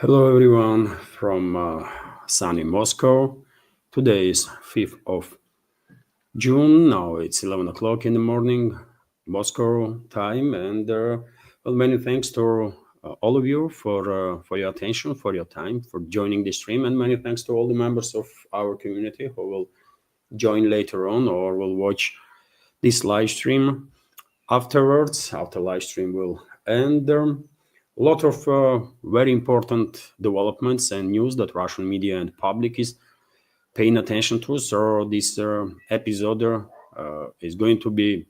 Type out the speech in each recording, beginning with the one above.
Hello everyone from sunny Moscow. Today is 5th of June. Now it's 11 o'clock in the morning, Moscow time. And many thanks to all of you for your attention, for your time, for joining the stream. And many thanks to all the members of our community who will join later on or will watch this live stream afterwards. After live stream will end. A lot of very important developments and news that Russian media and public is paying attention to. So this episode is going to be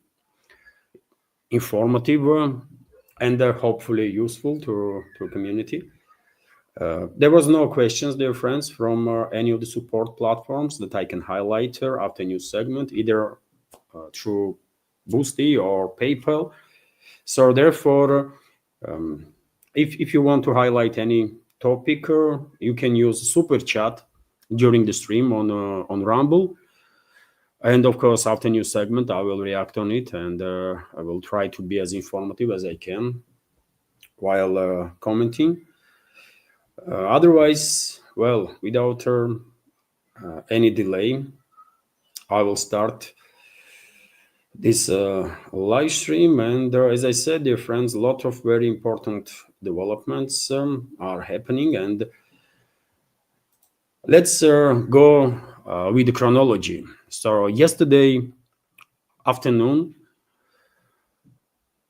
informative and hopefully useful to community. There was no questions, dear friends, from any of the support platforms that I can highlight after news segment, either through Boosty or PayPal. So therefore, if you want to highlight any topic, you can use super chat during the stream on Rumble. And of course, after news segment, I will react on it and I will try to be as informative as I can while commenting. Otherwise, well, without any delay, I will start this live stream. And as I said, dear friends, a lot of very important developments are happening. And let's go with the chronology. So yesterday afternoon,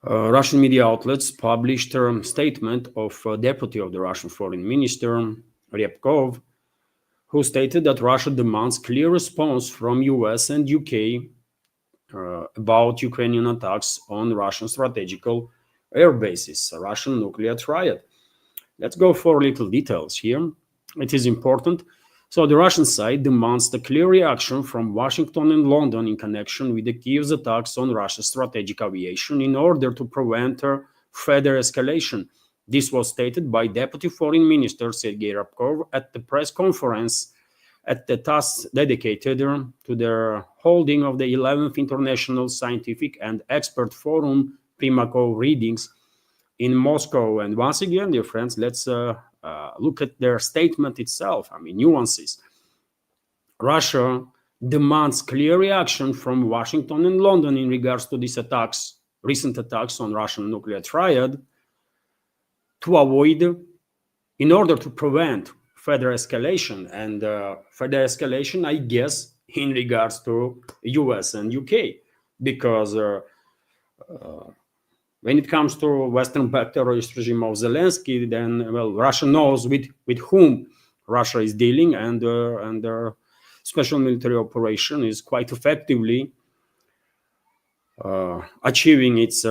Russian media outlets published a statement of Deputy of the Russian Foreign Minister, Ryabkov, who stated that Russia demands clear response from US and UK about Ukrainian attacks on Russian strategical air bases, a Russian nuclear triad. Let's go for little details here. It is important. So the Russian side demands the clear reaction from Washington and London in connection with the Kiev's attacks on Russia's strategic aviation in order to prevent further escalation. This was stated by Deputy Foreign Minister Sergei Ryabkov at the press conference at the task dedicated to the holding of the 11th International Scientific and Expert Forum Primakov readings in Moscow. And once again, dear friends, let's look at their statement itself. I mean, nuances. Russia demands clear reaction from Washington and London in regards to these attacks, recent attacks on Russian nuclear triad, to avoid, in order to prevent further escalation. And further escalation, I guess, in regards to US and UK, because when it comes to Western-backed terrorist regime of Zelensky, then, well, Russia knows with whom Russia is dealing, and their special military operation is quite effectively achieving its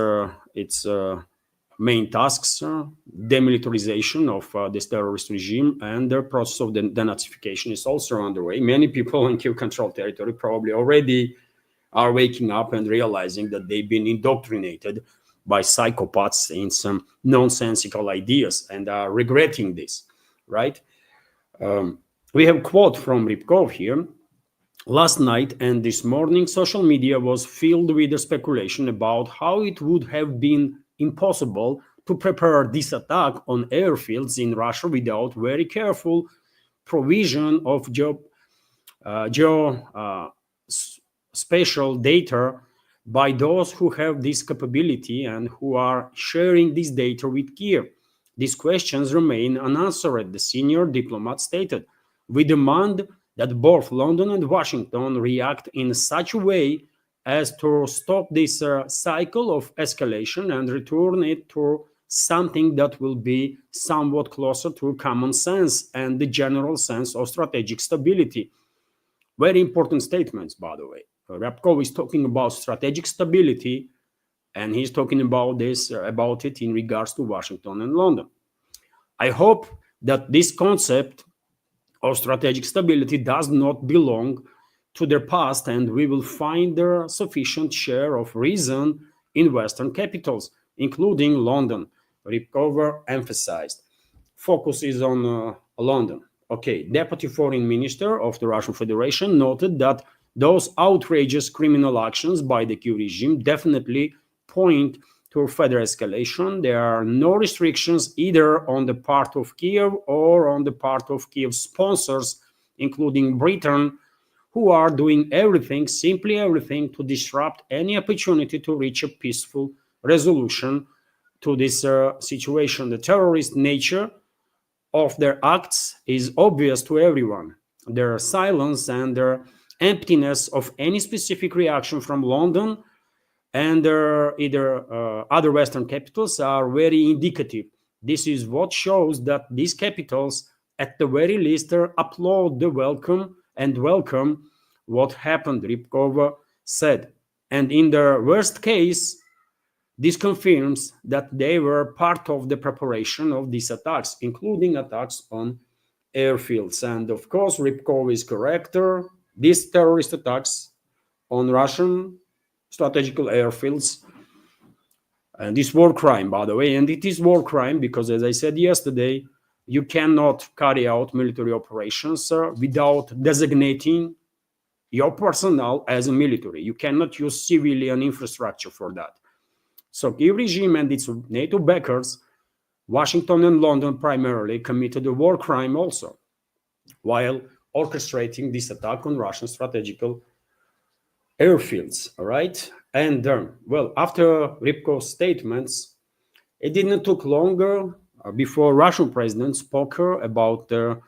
main tasks, demilitarization of this terrorist regime, and the process of denazification is also underway. Many people in Kiev-controlled territory probably already are waking up and realizing that they've been indoctrinated by psychopaths in some nonsensical ideas and are regretting this, right? We have a quote from Ryabkov here. Last night and this morning, social media was filled with the speculation about how it would have been impossible to prepare this attack on airfields in Russia without very careful provision of geospatial data by those who have this capability and who are sharing this data with Kiev. These questions remain unanswered, the senior diplomat stated. We demand that both London and Washington react in such a way as to stop this cycle of escalation and return it to something that will be somewhat closer to common sense and the general sense of strategic stability. Very important statements, by the way. Ryabkov is talking about strategic stability, and he's talking about it in regards to Washington and London. I hope that this concept of strategic stability does not belong to their past, and we will find their sufficient share of reason in Western capitals, including London. Ryabkov emphasized. Focus is on London. Okay, Deputy Foreign Minister of the Russian Federation noted that those outrageous criminal actions by the Kiev regime definitely point to further escalation. There are no restrictions either on the part of Kiev or on the part of Kiev sponsors, including Britain, who are doing everything, simply everything, to disrupt any opportunity to reach a peaceful resolution to this situation. The terrorist nature of their acts is obvious to everyone. Their silence and their emptiness of any specific reaction from London and other Western capitals are very indicative. This is what shows that these capitals, at the very least, applaud the welcome what happened, Rybkov said. And in the worst case, this confirms that they were part of the preparation of these attacks, including attacks on airfields. And of course, Rybkov is correct. These terrorist attacks on Russian strategical airfields, and this war crime, by the way, and it is war crime because, as I said yesterday, you cannot carry out military operations without designating your personnel as a military. You cannot use civilian infrastructure for that. So Kiev regime and its NATO backers, Washington and London primarily, committed a war crime also, while orchestrating this attack on Russian strategical airfields, all right? And well, after Rybkov's statements, it didn't take longer before Russian president spoke about the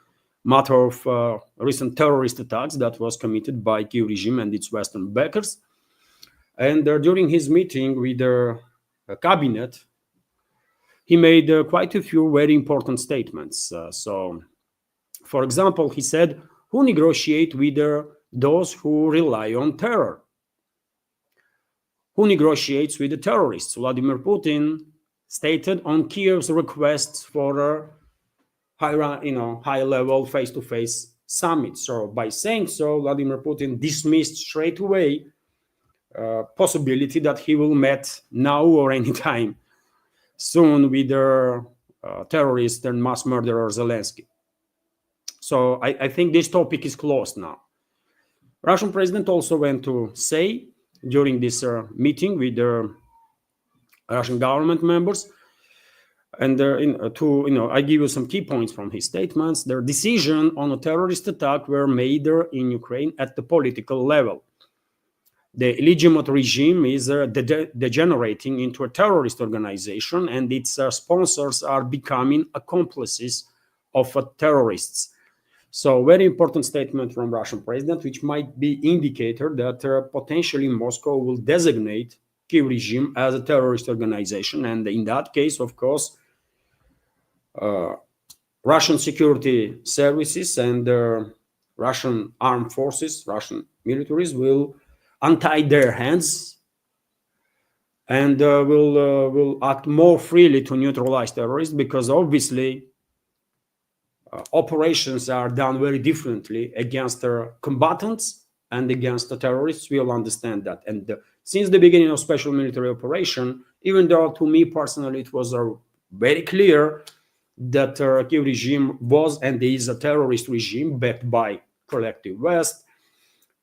matter of recent terrorist attacks that was committed by Kiev regime and its Western backers. And during his meeting with the cabinet, he made quite a few very important statements. So, for example, he said, who negotiate with those who rely on terror? Who negotiates with the terrorists? Vladimir Putin stated on Kiev's requests for a high-level face-to-face summit. So by saying so, Vladimir Putin dismissed straight away possibility that he will meet now or anytime soon with the terrorist and mass murderer Zelensky. So I think this topic is closed now. Russian president also went to say during this meeting with the Russian government members, and I give you some key points from his statements. Their decision on a terrorist attack were made in Ukraine at the political level. The illegitimate regime is degenerating into a terrorist organization, and its sponsors are becoming accomplices of terrorists. So very important statement from Russian president, which might be indicator that potentially Moscow will designate Kiev regime as a terrorist organization. And in that case, of course, Russian security services and Russian armed forces, Russian militaries will untie their hands and will act more freely to neutralize terrorists, because obviously operations are done very differently against the combatants and against the terrorists. We all understand that. And since the beginning of special military operation, even though to me personally it was very clear that Kiev regime was and is a terrorist regime backed by collective West,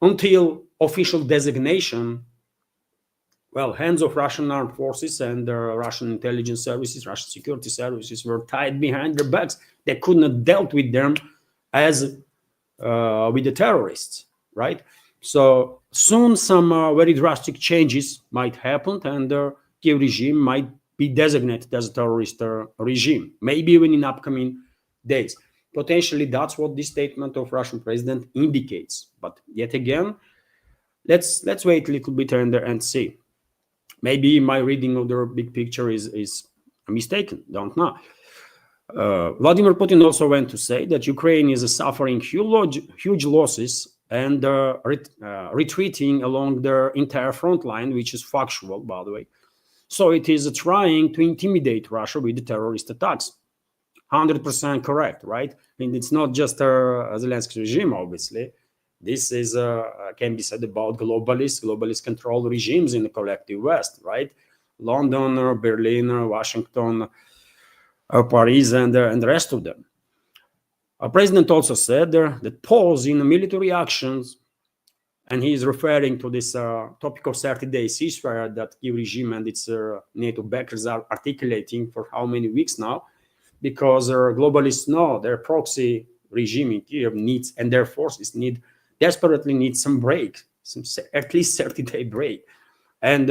until official designation, well, hands of Russian armed forces and Russian intelligence services, Russian security services were tied behind their backs. They could not dealt with them as with the terrorists, right? So soon some very drastic changes might happen, and the Kiev regime might be designated as a terrorist regime, maybe even in upcoming days. Potentially, that's what this statement of Russian president indicates. But yet again, let's wait a little bit and see. Maybe my reading of the big picture is mistaken. Don't know. Vladimir Putin also went to say that Ukraine is suffering huge losses and retreating along the entire front line, which is factual, by the way. So it is trying to intimidate Russia with the terrorist attacks. 100% correct, right? I mean, it's not just Zelensky regime, obviously. This is can be said about globalist control regimes in the collective West, right? London, Berlin, Washington, Paris, and the rest of them. Our president also said that pause in military actions and he is referring to this topic of 30-day ceasefire that Kiev regime and its NATO backers are articulating for how many weeks now, because globalists know their proxy regime in Kiev needs, and their forces desperately need some break, at least 30-day break. And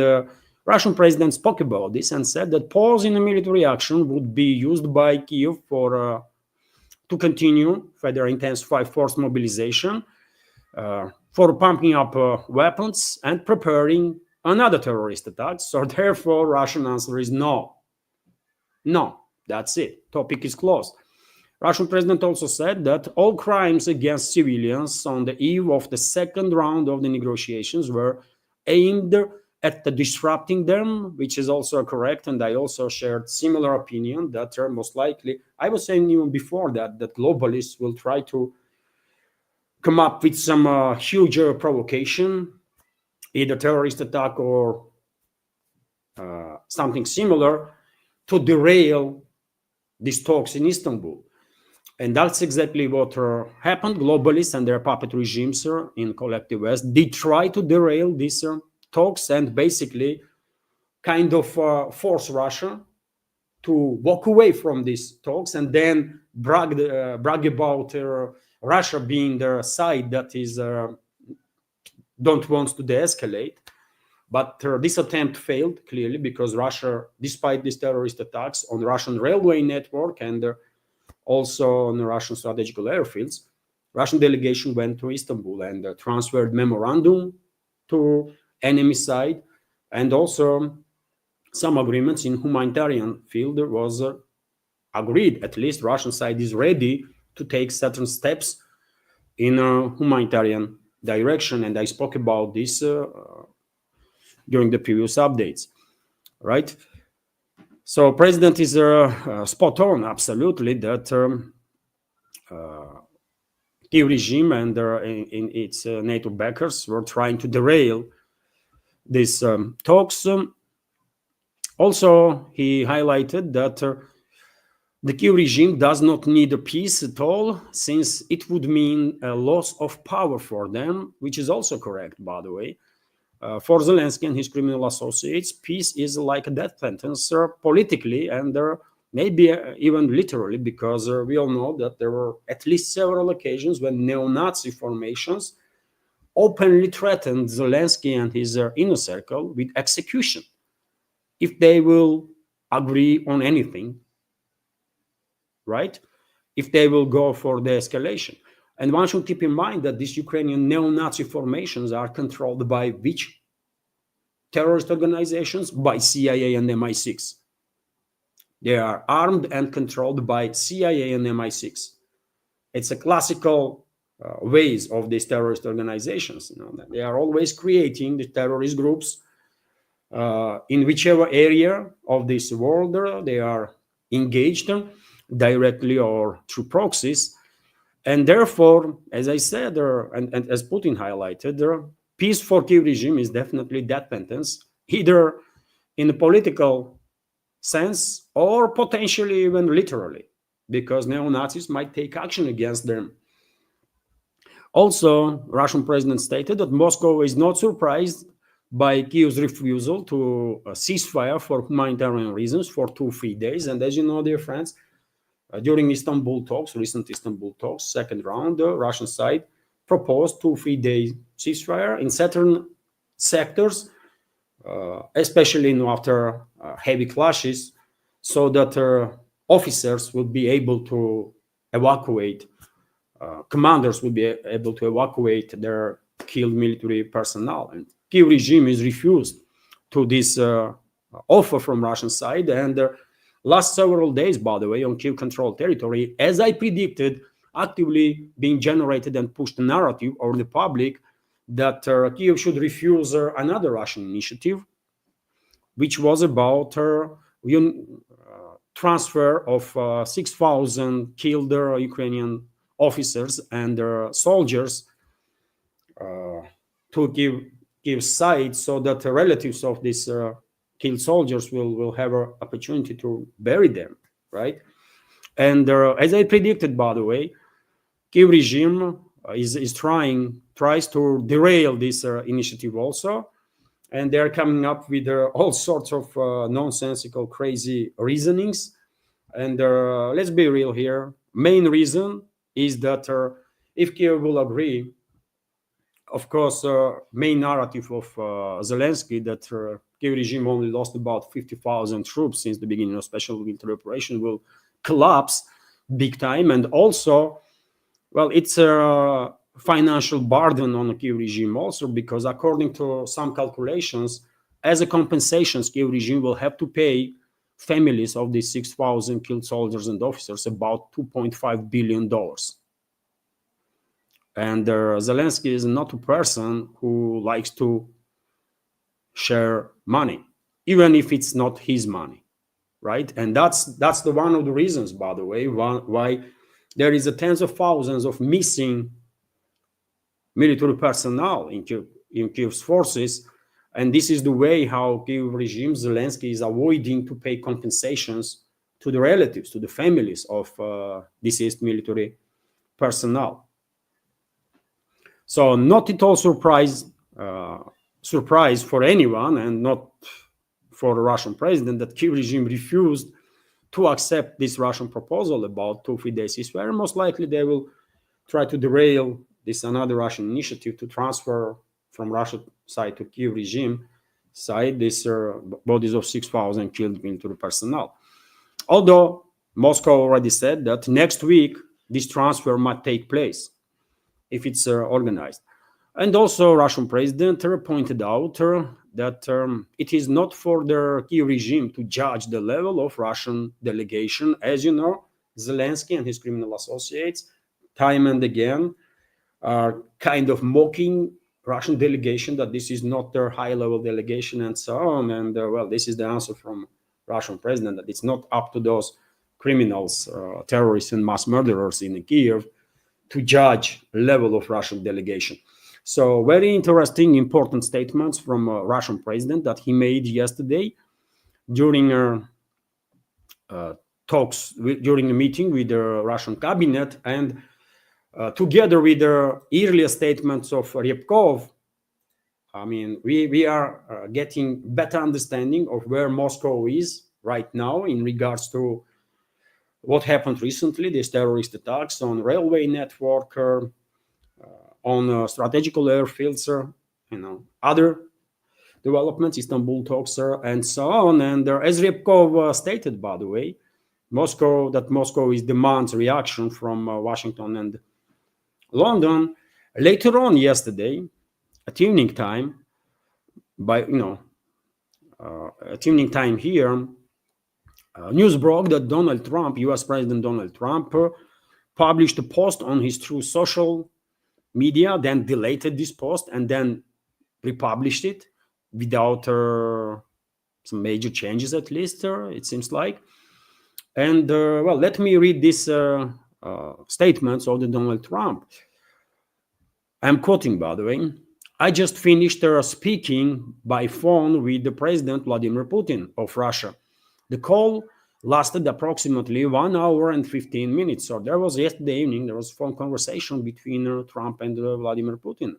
Russian president spoke about this and said that pause in the military action would be used by Kiev to continue further intensify force mobilization, for pumping up weapons and preparing another terrorist attack. So therefore, Russian answer is no. No, that's it. Topic is closed. Russian president also said that all crimes against civilians on the eve of the second round of the negotiations were aimed at disrupting them, which is also correct. And I also shared similar opinion that most likely, I was saying even before that globalists will try to come up with some huge provocation, either terrorist attack or something similar, to derail these talks in Istanbul. And that's exactly what happened. Globalists and their puppet regimes in collective West did try to derail these talks and basically kind of force Russia to walk away from these talks and then brag about Russia being the side that is don't want to de-escalate. But this attempt failed clearly because Russia, despite these terrorist attacks on Russian railway network and also on the Russian strategical airfields, Russian delegation went to Istanbul and transferred memorandum to enemy side, and also some agreements in humanitarian field was agreed. At least Russian side is ready to take certain steps in a humanitarian direction, and I spoke about this during the previous updates, right? So president is spot on, absolutely, that Kiev regime and in its NATO backers were trying to derail these talks. Also, he highlighted that the Kiev regime does not need a peace at all, since it would mean a loss of power for them, which is also correct, by the way. For Zelensky and his criminal associates, peace is like a death sentence politically and maybe even literally, because we all know that there were at least several occasions when neo-Nazi formations openly threatened Zelensky and his inner circle with execution if they will agree on anything, right? If they will go for the escalation. And one should keep in mind that these Ukrainian neo-Nazi formations are controlled by which terrorist organizations? By CIA and MI6. They are armed and controlled by CIA and MI6. It's a classical ways of these terrorist organizations. You know, they are always creating the terrorist groups in whichever area of this world they are engaged directly or through proxies. And therefore, as I said, and as Putin highlighted, peace for Kiev regime is definitely death sentence, either in a political sense or potentially even literally, because neo-Nazis might take action against them. Also, Russian president stated that Moscow is not surprised by Kiev's refusal to ceasefire for humanitarian reasons for 2-3 days. And as you know, dear friends, during Istanbul talks, recent Istanbul talks, second round, the Russian side proposed 2-3 day ceasefire in certain sectors, especially after heavy clashes, so that officers would be able to evacuate, commanders would be able to evacuate their killed military personnel. And Kiev regime is refused to this offer from Russian side. And last several days, by the way, on Kiev-controlled territory, as I predicted, actively being generated and pushed a narrative over the public that Kiev should refuse another Russian initiative, which was about transfer of 6,000 killed Ukrainian officers and soldiers to Kiev side, so that the relatives of these killed soldiers will have an opportunity to bury them, right? And as I predicted, by the way, Kiev regime is trying tries to derail this initiative also. And they're coming up with all sorts of nonsensical, crazy reasonings. And let's be real here. Main reason is that if Kiev will agree, of course, main narrative of Zelensky that Kiev regime only lost about 50,000 troops since the beginning of special military operation will collapse big time. And also, well, it's a financial burden on the Kiev regime also, because according to some calculations, as a compensation, Kiev regime will have to pay families of these 6,000 killed soldiers and officers about $2.5 billion. And Zelensky is not a person who likes to share money, even if it's not his money, right? And that's the one of the reasons, by the way, why there is a tens of thousands of missing military personnel in Kiev's forces. And this is the way how Kiev regime, Zelensky, is avoiding to pay compensations to the relatives, to the families of deceased military personnel. So not at all surprise for anyone, and not for the Russian president, that Kiev regime refused to accept this Russian proposal about 2-3 days ceasefire. Most likely they will try to derail this another Russian initiative to transfer from Russian side to Kiev regime side these bodies of 6,000 killed military personnel. Although Moscow already said that next week this transfer might take place if it's organized. And also Russian president pointed out that it is not for the Kiev regime to judge the level of Russian delegation. As you know, Zelensky and his criminal associates time and again are kind of mocking Russian delegation, that this is not their high-level delegation and so on. And well, this is the answer from Russian president, that it's not up to those criminals, terrorists and mass murderers in Kiev to judge level of Russian delegation. So very interesting, important statements from Russian president that he made yesterday during talks, during a meeting with the Russian cabinet, and together with the earlier statements of Ryabkov. I mean, we are getting better understanding of where Moscow is right now in regards to what happened recently, these terrorist attacks on railway network, on strategical airfields, other developments, Istanbul talks, and so on. And as Ryabkov stated, by the way, Moscow is demands reaction from Washington and London. Later on yesterday, at evening time, at evening time here, news broke that Donald Trump, U.S. President Donald Trump, published a post on his True social media, then deleted this post and then republished it without some major changes, at least, it seems like. And well, let me read these statements of the Donald Trump. I'm quoting, by the way. I just finished speaking by phone with the President Vladimir Putin of Russia. The call lasted approximately 1 hour and 15 minutes. So there was yesterday evening, there was a phone conversation between Trump and Vladimir Putin.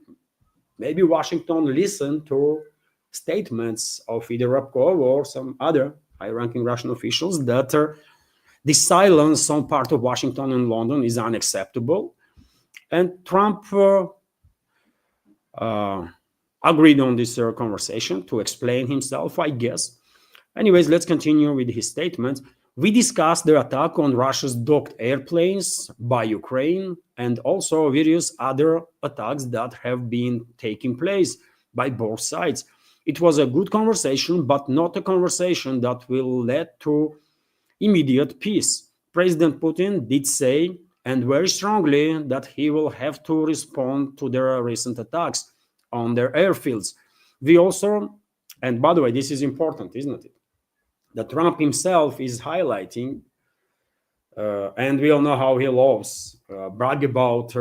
Maybe Washington listened to statements of either Ryabkov or some other high-ranking Russian officials that the silence on part of Washington and London is unacceptable. And Trump agreed on this conversation to explain himself, I guess. Anyways, let's continue with his statements. We discussed the attack on Russia's docked airplanes by Ukraine and also various other attacks that have been taking place by both sides. It was a good conversation, but not a conversation that will lead to immediate peace. President Putin did say, and very strongly, that he will have to respond to their recent attacks on their airfields. We also, and by the way, this is important, isn't it? That Trump himself is highlighting, and we all know how he loves brag about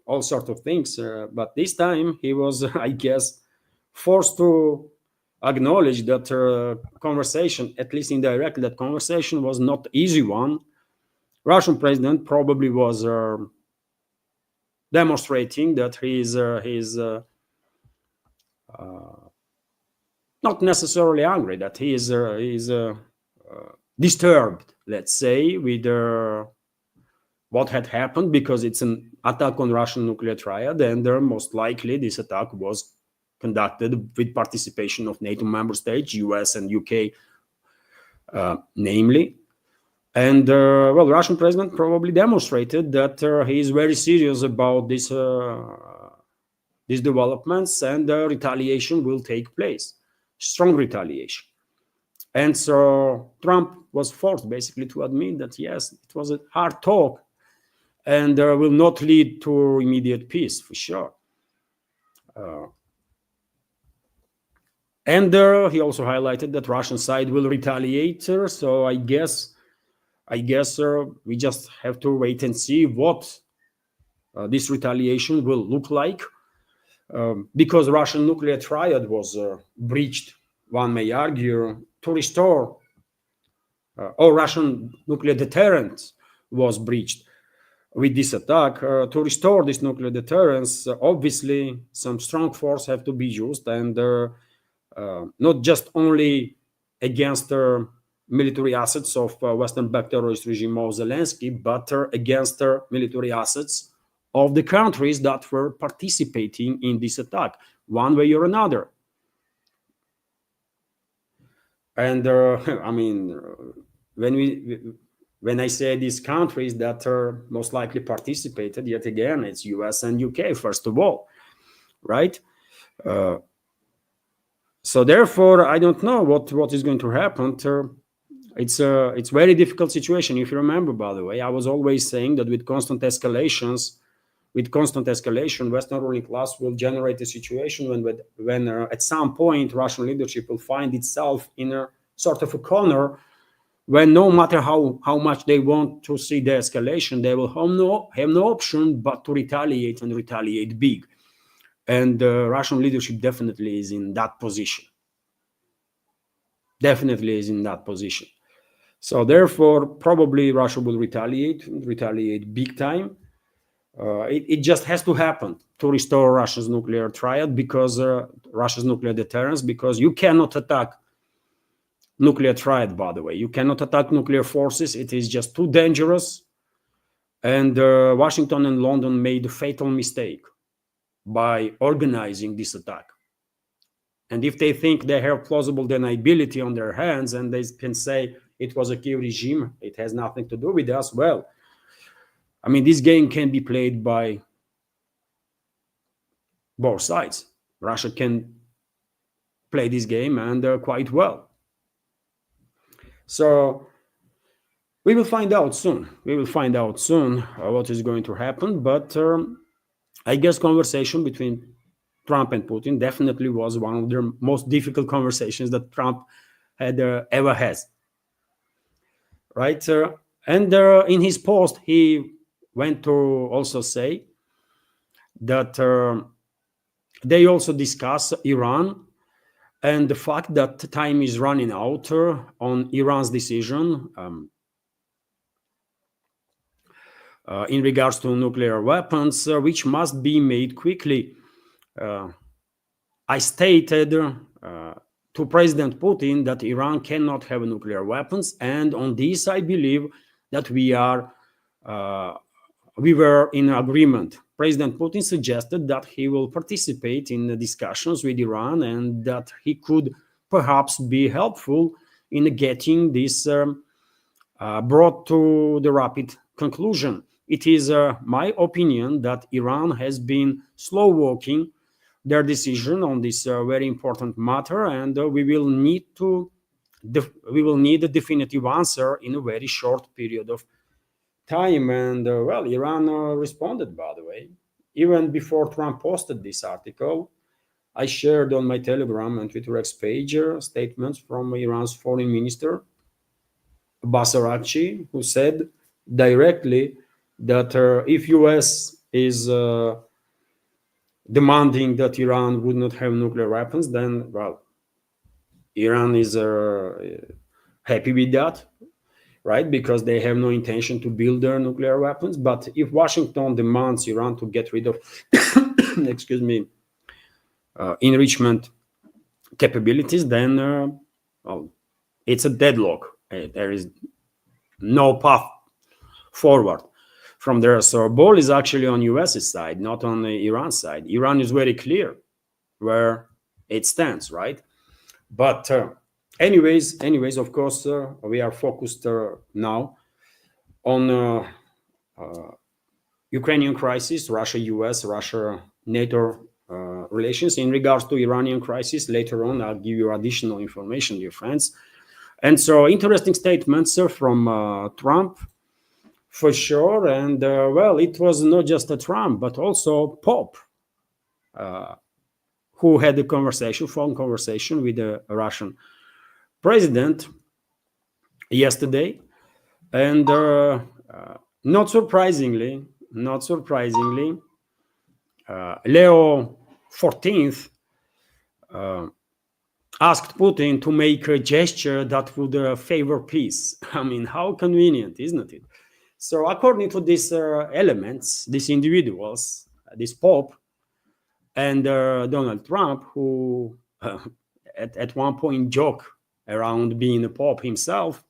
all sorts of things. But this time he was, I guess, forced to acknowledge that conversation, at least indirectly, that conversation was not easy one. Russian president probably was demonstrating that he's not necessarily angry, that he is disturbed, let's say, with what had happened, because it's an attack on Russian nuclear triad, and most likely this attack was conducted with participation of NATO member states, US and UK, namely. And well, the Russian president probably demonstrated that he is very serious about these developments, and retaliation will take place, strong retaliation. And so Trump was forced basically to admit that, yes, it was a hard talk, and will not lead to immediate peace, for sure. And he also highlighted that Russian side will retaliate. So I guess we just have to wait and see what this retaliation will look like, because Russian nuclear triad was breached, one may argue, to restore, or Russian nuclear deterrent was breached with this attack. To restore this nuclear deterrence, obviously some strong force have to be used, and not just only against the military assets of Western-backed terrorist regime of Zelensky, but against military assets of the countries that were participating in this attack, one way or another. And I mean, when I say these countries that are most likely participated, yet again, it's US and UK, first of all, right? So therefore, I don't know what is going to happen. It's a very difficult situation. If you remember, by the way, I was always saying that with constant escalation, Western ruling class will generate a situation when at some point Russian leadership will find itself in a sort of a corner, when no matter how much they want to see the escalation, they will have no option but to retaliate, and retaliate big. And Russian leadership definitely is in that position. So therefore, probably Russia will retaliate big time. It just has to happen to restore Russia's nuclear triad, because Russia's nuclear deterrence, because you cannot attack nuclear triad, by the way. You cannot attack nuclear forces. It is just too dangerous. And Washington and London made a fatal mistake by organizing this attack. And if they think they have plausible deniability on their hands, and they can say it was a Kiev regime, it has nothing to do with us, well, I mean, this game can be played by both sides. Russia can play this game, and quite well. So we will find out soon. What is going to happen. But I guess conversation between Trump and Putin definitely was one of the most difficult conversations that Trump had ever has. Right? And in his post, he went to also say that they also discuss Iran, and the fact that time is running out on Iran's decision in regards to nuclear weapons, which must be made quickly. I stated to President Putin that Iran cannot have nuclear weapons, and on this I believe that we were in agreement. President Putin suggested that he will participate in the discussions with Iran, and that he could perhaps be helpful in getting this brought to the rapid conclusion. It is my opinion that Iran has been slow walking their decision on this very important matter, and we will need a definitive answer in a very short period of time. And well, Iran responded, by the way. Even before Trump posted this article, I shared on my Telegram and Twitter X page statements from Iran's foreign minister, Abbas Araghchi, who said directly that if US is demanding that Iran would not have nuclear weapons, then, well, Iran is happy with that. right? Because they have no intention to build their nuclear weapons. But if Washington demands Iran to get rid of, excuse me, enrichment capabilities, then well, it's a deadlock. There is no path forward from there. So ball is actually on US's side, not on the Iran side. Iran is very clear where it stands, right? But anyways, of course, we are focused now on Ukrainian crisis, Russia-US, Russia-NATO relations. In regards to Iranian crisis, later on, I'll give you additional information, dear friends. And so interesting statements from Trump, for sure. And well, it was not just a Trump, but also Pope, who had a phone conversation with the Russian president yesterday. And not surprisingly, Leo XIV asked Putin to make a gesture that would favor peace. I mean, how convenient, isn't it? So according to these elements, these individuals, this Pope and Donald Trump, who at one point joked around being a Pope himself,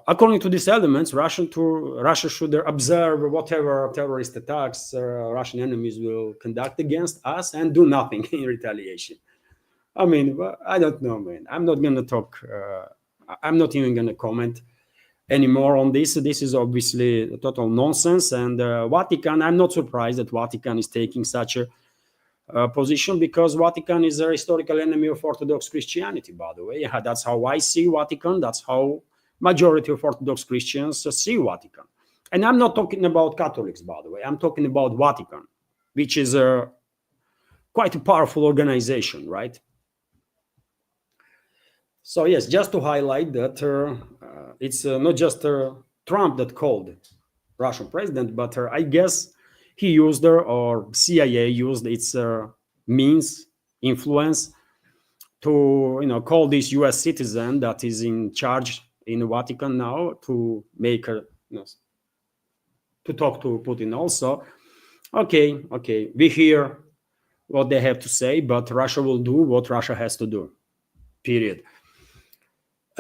according to these elements, Russia should observe whatever terrorist attacks Russian enemies will conduct against us and do nothing in retaliation. I mean, I don't know, man. I'm not going to talk. I'm not even going to comment anymore on this. This is obviously total nonsense. And Vatican, I'm not surprised that Vatican is taking such a position, because Vatican is a historical enemy of Orthodox Christianity, by the way. That's how I see Vatican. That's how majority of Orthodox Christians see Vatican. And I'm not talking about Catholics, by the way. I'm talking about Vatican, which is quite a powerful organization, right? So yes, just to highlight that it's not just Trump that called Russian president, but I guess he used or CIA used its means, influence, to call this U.S. citizen that is in charge in the Vatican now to make to talk to Putin also. Okay, we hear what they have to say, but Russia will do what Russia has to do. Period.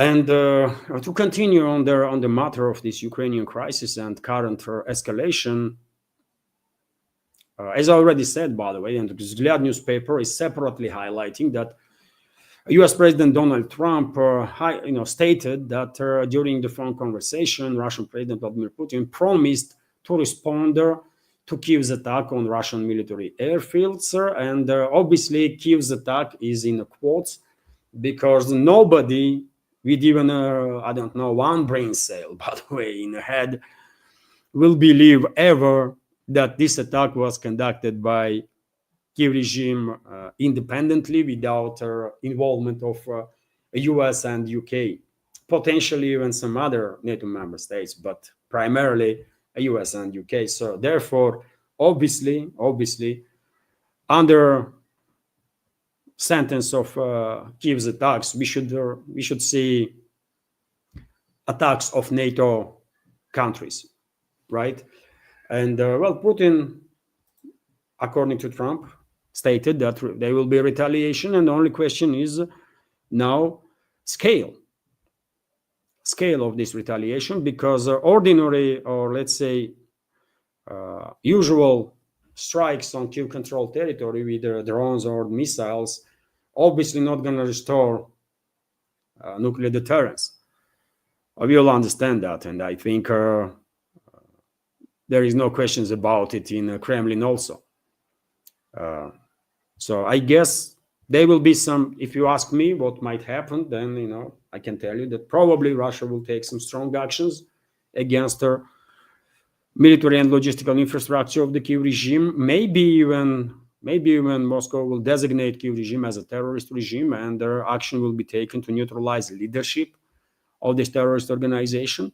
And to continue on the matter of this Ukrainian crisis and current escalation, as I already said, by the way, and the Vzгляд newspaper is separately highlighting that U.S. President Donald Trump stated that during the phone conversation, Russian President Vladimir Putin promised to respond to Kiev's attack on Russian military airfields. And obviously, Kiev's attack is in quotes, because nobody with even, I don't know, one brain cell, by the way, in the head, will believe ever that this attack was conducted by Kiev regime independently, without involvement of US and UK, potentially even some other NATO member states, but primarily US and UK. So therefore, obviously, under sentence of Kiev's attacks, we should see attacks of NATO countries, right? And well, Putin, according to Trump, stated that there will be retaliation, and the only question is now scale of this retaliation, because ordinary, or let's say usual strikes on Kiev controlled territory with drones or missiles obviously not going to restore nuclear deterrence. We all understand that, and I think there is no questions about it in Kremlin also. So I guess there will be some, if you ask me what might happen, then I can tell you that probably Russia will take some strong actions against her military and logistical infrastructure of the Kiev regime. Maybe even Moscow will designate Kiev regime as a terrorist regime, and their action will be taken to neutralize leadership of this terrorist organization.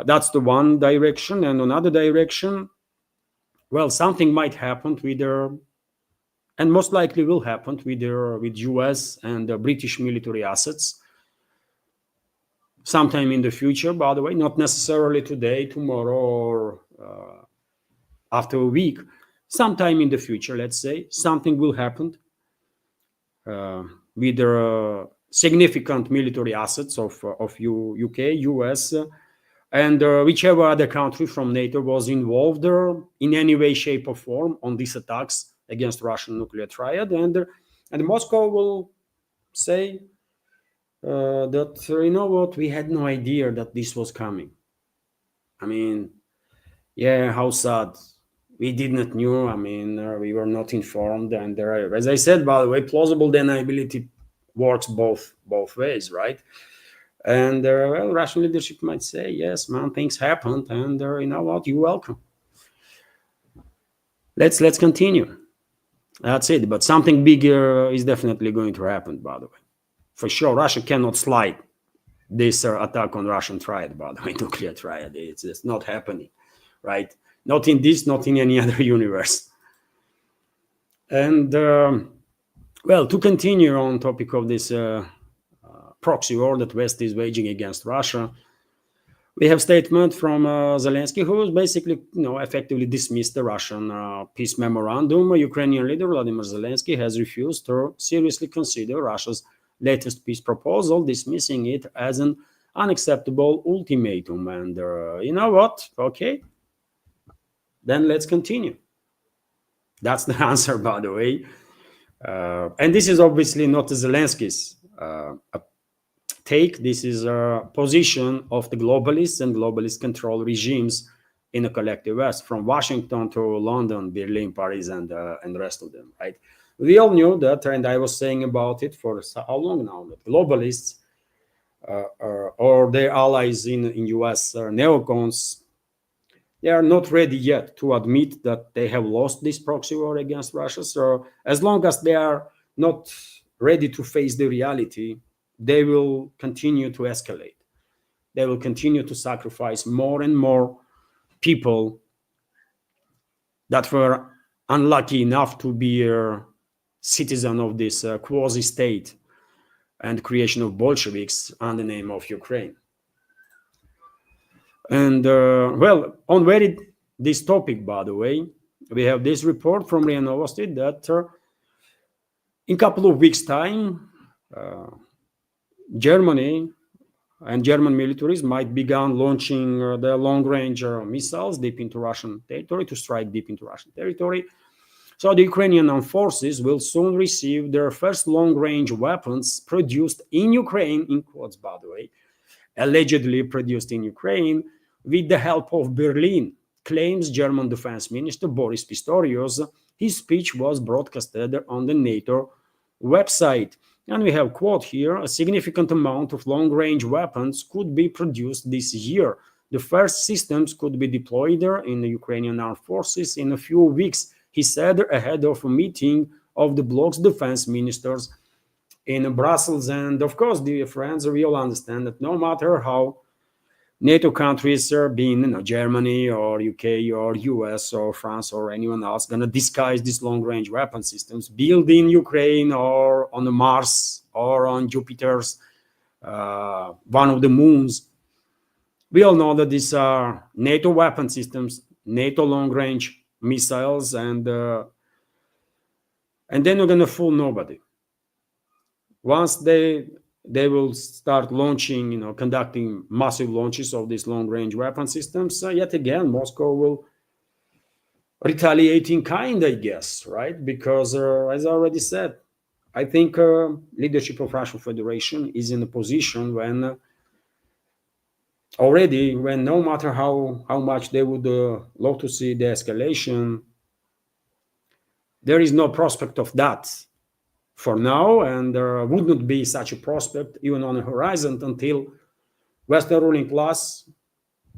That's the one direction. And another direction, well, something might happen with their, and most likely will happen with US and British military assets sometime in the future, by the way, not necessarily today, tomorrow, or after a week. Sometime in the future, let's say, something will happen with the significant military assets of UK, US, and whichever other country from NATO was involved in any way, shape, or form on these attacks against Russian nuclear triad, and Moscow will say that you know what, we had no idea that this was coming. I mean, yeah, how sad. We did not knew. I mean, we were not informed, and as I said, by the way, plausible deniability works both ways, right? And well, Russian leadership might say, yes, man, things happened, and you know what, you're welcome. Let's continue. That's it. But something bigger is definitely going to happen, by the way. For sure, Russia cannot slide this attack on Russian triad, by the way, nuclear triad. It's not happening, right? Not in this, not in any other universe. And well, to continue on topic of this proxy war that West is waging against Russia, we have statement from Zelensky, who basically, effectively dismissed the Russian peace memorandum. Ukrainian leader Vladimir Zelensky has refused to seriously consider Russia's latest peace proposal, dismissing it as an unacceptable ultimatum. And you know what? Okay, then let's continue. That's the answer, by the way. And this is obviously not Zelensky's take. This is a position of the globalists and globalist control regimes in the collective West, from Washington to London, Berlin, Paris, and the rest of them, right? We all knew that, and I was saying about it for how long now, that globalists or their allies in US neocons, they are not ready yet to admit that they have lost this proxy war against Russia. So as long as they are not ready to face the reality, they will continue to escalate. They will continue to sacrifice more and more people that were unlucky enough to be a citizen of this quasi-state and creation of Bolsheviks under the name of Ukraine. And well, on this topic, by the way, we have this report from RIA Novosti that in a couple of weeks' time, Germany and German militaries might begin launching their long-range missiles deep into Russian territory, to strike deep into Russian territory. So the Ukrainian armed forces will soon receive their first long-range weapons produced in Ukraine, in quotes, by the way, allegedly produced in Ukraine, with the help of Berlin, claims German Defense Minister Boris Pistorius. His speech was broadcasted on the NATO website. And we have quote here: a significant amount of long-range weapons could be produced this year. The first systems could be deployed in the Ukrainian armed forces in a few weeks, he said ahead of a meeting of the bloc's defense ministers in Brussels. And of course, dear friends, we all understand that no matter how NATO countries, being Germany or UK or US or France or anyone else, going to disguise these long-range weapon systems built in Ukraine or on the Mars or on Jupiter's one of the moons. We all know that these are NATO weapon systems, NATO long-range missiles, and then we're going to fool nobody. Once they will start launching, conducting massive launches of these long-range weapon systems, yet again, Moscow will retaliate in kind, I guess, right? Because, as I already said, I think leadership of Russian Federation is in a position when no matter how much they would love to see the escalation, there is no prospect of that for now, and there would not be such a prospect even on the horizon until Western ruling class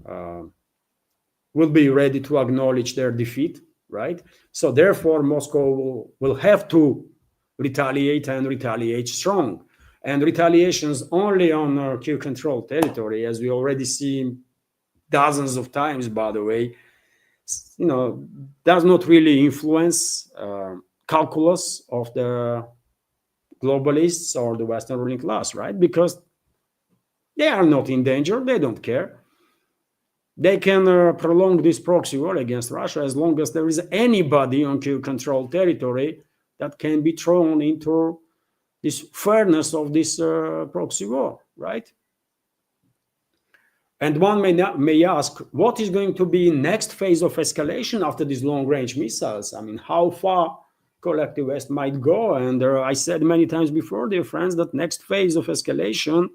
will be ready to acknowledge their defeat, right? So therefore, Moscow will have to retaliate, and retaliate strong. And retaliations only on Kiev-controlled territory, as we already see dozens of times, by the way, does not really influence calculus of the globalists or the Western ruling class, right? Because They are not in danger. They don't care. They can prolong this proxy war against Russia as long as there is anybody on Kiev-controlled territory that can be thrown into this furnace of this proxy war, right? And one may ask, what is going to be next phase of escalation after these long-range missiles? I mean, how far collective West might go? And I said many times before, dear friends, that next phase of escalation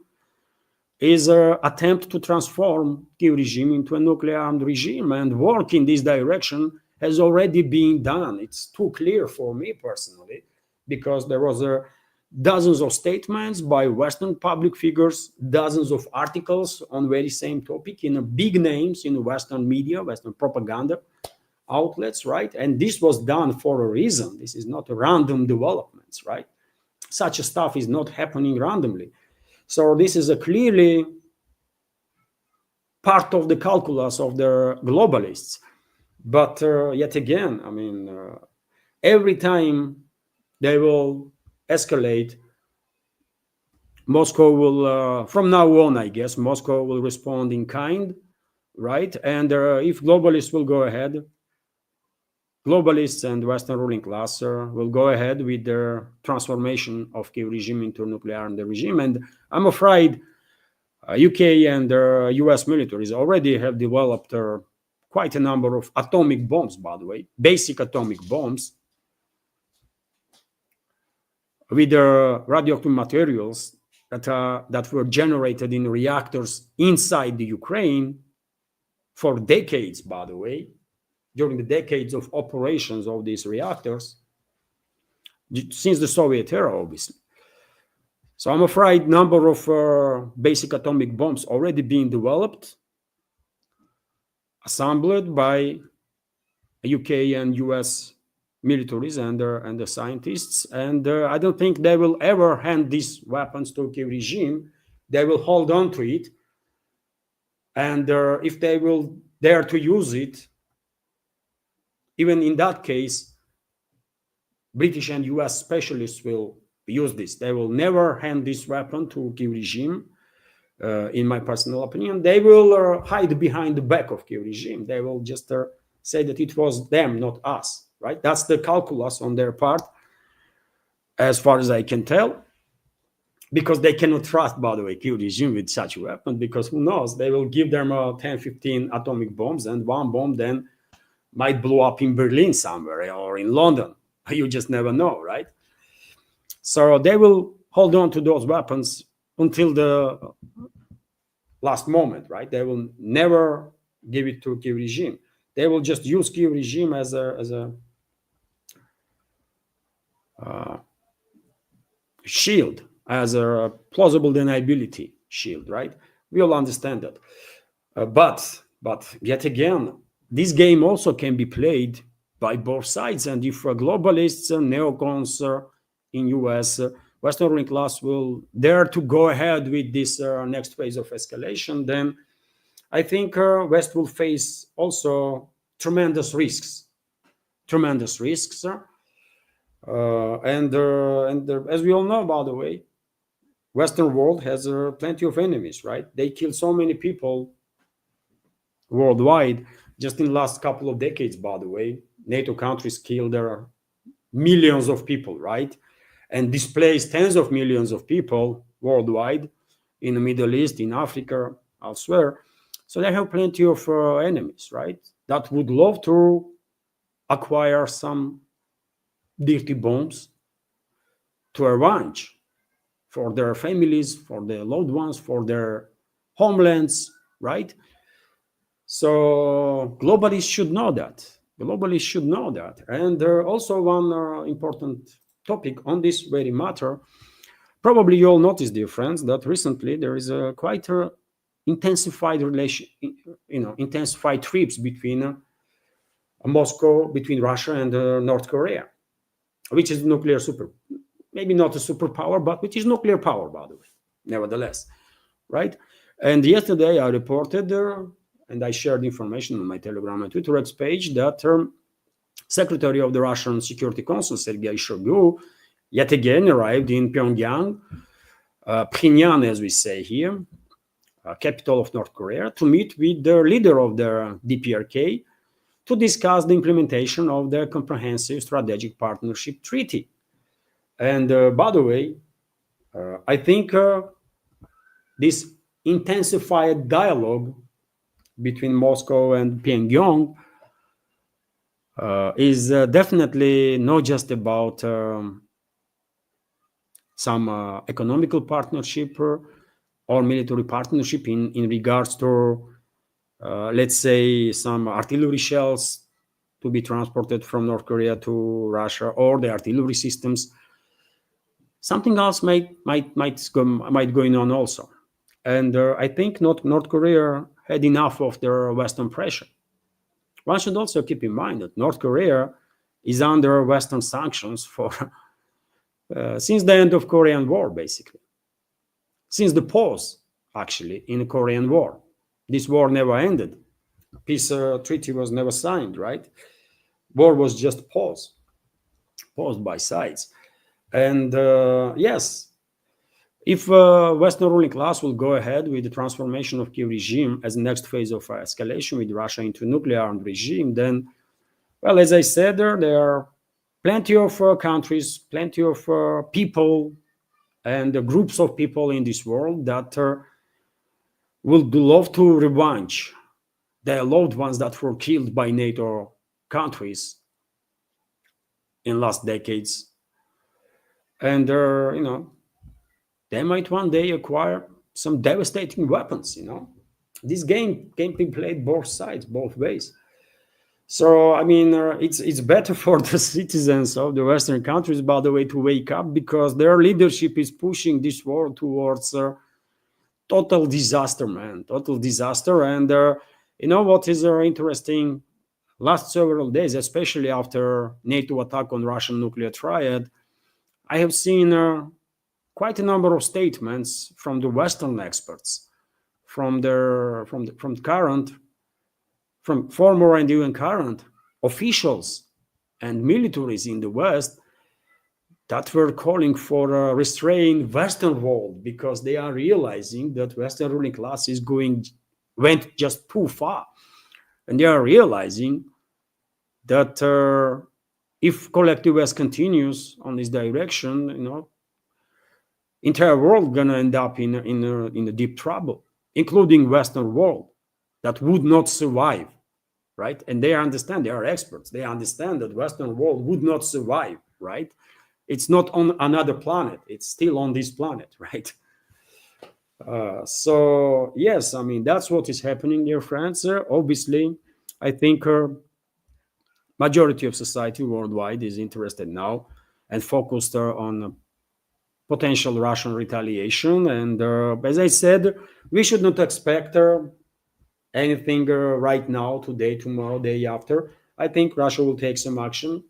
is an attempt to transform Kiev regime into a nuclear-armed regime, and work in this direction has already been done. It's too clear for me personally, because there was dozens of statements by Western public figures, dozens of articles on very same topic in big names in Western media, Western propaganda outlets, right? And this was done for a reason. This is not random developments, right? Such stuff is not happening randomly. So this is a clearly part of the calculus of the globalists. But yet again, I mean, every time they will escalate, Moscow will, from now on, I guess, Moscow will respond in kind, right? And if globalists will go ahead, globalists and Western ruling class will go ahead with their transformation of Kiev regime into a nuclear-armed regime. And I'm afraid UK and US militaries already have developed quite a number of atomic bombs, by the way, basic atomic bombs, with radioactive materials that were generated in reactors inside the Ukraine for decades, by the way, during the decades of operations of these reactors, since the Soviet era, obviously. So I'm afraid number of basic atomic bombs already being developed, assembled by UK and US militaries and the scientists, and I don't think they will ever hand these weapons to Kiev regime. They will hold on to it, and if they will dare to use it, even in that case, British and US specialists will use this. They will never hand this weapon to Kiev regime, in my personal opinion. They will hide behind the back of Kiev regime. They will just say that it was them, not us, right? That's the calculus on their part, as far as I can tell, because they cannot trust, by the way, Kiev regime with such a weapon, because who knows, they will give them 10, 15 atomic bombs, and one bomb then might blow up in Berlin somewhere or in London. You just never know, right? So they will hold on to those weapons until the last moment, right? They will never give it to Kiev regime. They will just use Kiev regime as a shield, as a plausible deniability shield, right? We all understand that. But yet again, this game also can be played by both sides. And if globalists and neocons in US, Western ruling class will dare to go ahead with this next phase of escalation, then I think West will face also tremendous risks. Tremendous risks. And as we all know, by the way, Western world has plenty of enemies, right? They kill so many people worldwide. Just in the last couple of decades, by the way, NATO countries killed millions of people, right? And displaced tens of millions of people worldwide in the Middle East, in Africa, elsewhere. So they have plenty of enemies, right? That would love to acquire some dirty bombs to avenge for their families, for their loved ones, for their homelands, right? So globalists should know that. Globalists should know that. And also one important topic on this very matter. Probably you all noticed, dear friends, that recently there is a quite intensified relation, intensified trips between Moscow, between Russia and North Korea, which is nuclear maybe not a superpower, but which is nuclear power, by the way, nevertheless, right? And yesterday I reported, and I shared information on my Telegram and Twitter X page, that Secretary of the Russian Security Council, Sergei Shoigu, yet again arrived in Pyongyang, Pinyan, as we say here, capital of North Korea, to meet with the leader of the DPRK to discuss the implementation of the Comprehensive Strategic Partnership Treaty. And by the way, I think this intensified dialogue between Moscow and Pyongyang is definitely not just about some economical partnership or military partnership in regards to, let's say, some artillery shells to be transported from North Korea to Russia, or the artillery systems. Something else might going on also. And I think North Korea had enough of their Western pressure. One should also keep in mind that North Korea is under Western sanctions for since the end of Korean War, basically. Since the pause, actually, in the Korean War. This war never ended. Peace treaty was never signed, right? War was just paused by sides. And yes, if Western ruling class will go ahead with the transformation of Kiev regime as the next phase of escalation with Russia into nuclear armed regime, then, well, as I said, there are plenty of countries, plenty of people and groups of people in this world that will love to revenge their loved ones that were killed by NATO countries in last decades. And, they might one day acquire some devastating weapons, This game can be played both sides, both ways. So, I mean, it's better for the citizens of the Western countries, by the way, to wake up, because their leadership is pushing this war towards total disaster, man, total disaster. And what is interesting, last several days, especially after NATO attack on Russian nuclear triad, I have seen quite a number of statements from the Western experts, from former and even current officials and militaries in the West, that were calling for a restrained Western world, because they are realizing that Western ruling class went just too far, and they are realizing that if collective West continues on this direction, entire world gonna end up in a deep trouble, including Western world, that would not survive, right? And they understand, they are experts, they understand that Western world would not survive, right? It's not on another planet, it's still on this planet, right? So yes, I mean, that's what is happening, dear friends. Obviously, I think majority of society worldwide is interested now and focused on potential Russian retaliation. And as I said, we should not expect anything right now, today, tomorrow, day after. I think Russia will take some action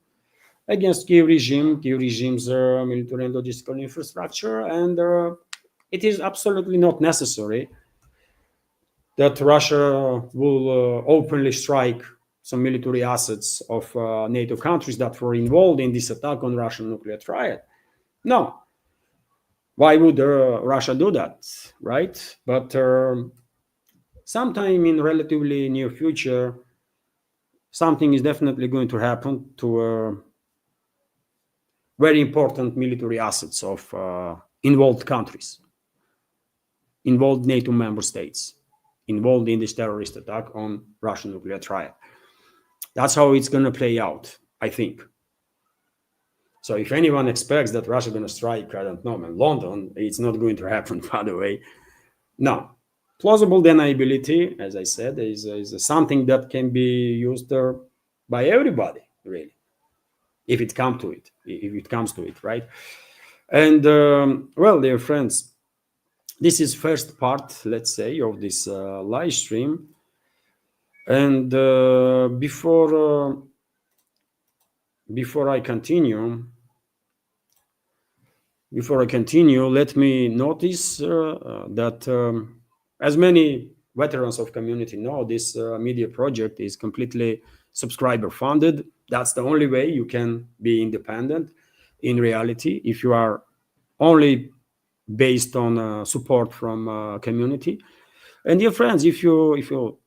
against Kiev regime's military and logistical infrastructure. And it is absolutely not necessary that Russia will openly strike some military assets of NATO countries that were involved in this attack on Russian nuclear triad. No. Why would Russia do that, right? But sometime in relatively near future, something is definitely going to happen to very important military assets of involved countries, involved NATO member states, involved in this terrorist attack on Russian nuclear triad. That's how it's going to play out, I think. So if anyone expects that Russia is going to strike, I don't know, in London, it's not going to happen, by the way. No. Plausible deniability, as I said, is something that can be used by everybody, really, if it comes to it, right? And, well, dear friends, this is first part, let's say, of this live stream. And before I continue, let me notice that as many veterans of community know, this media project is completely subscriber funded. That's the only way you can be independent in reality. If you are only based on support from community, And dear friends, if you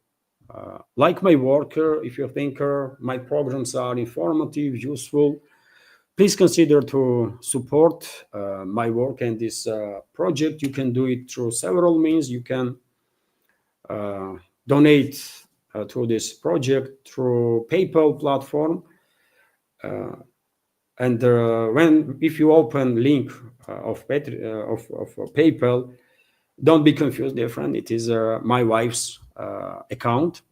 like my work, if you think my programs are informative, useful, please consider to support my work and this project. You can do it through several means. You can donate to this project through PayPal platform. And if you open link of PayPal, don't be confused, dear friend. It is my wife's account,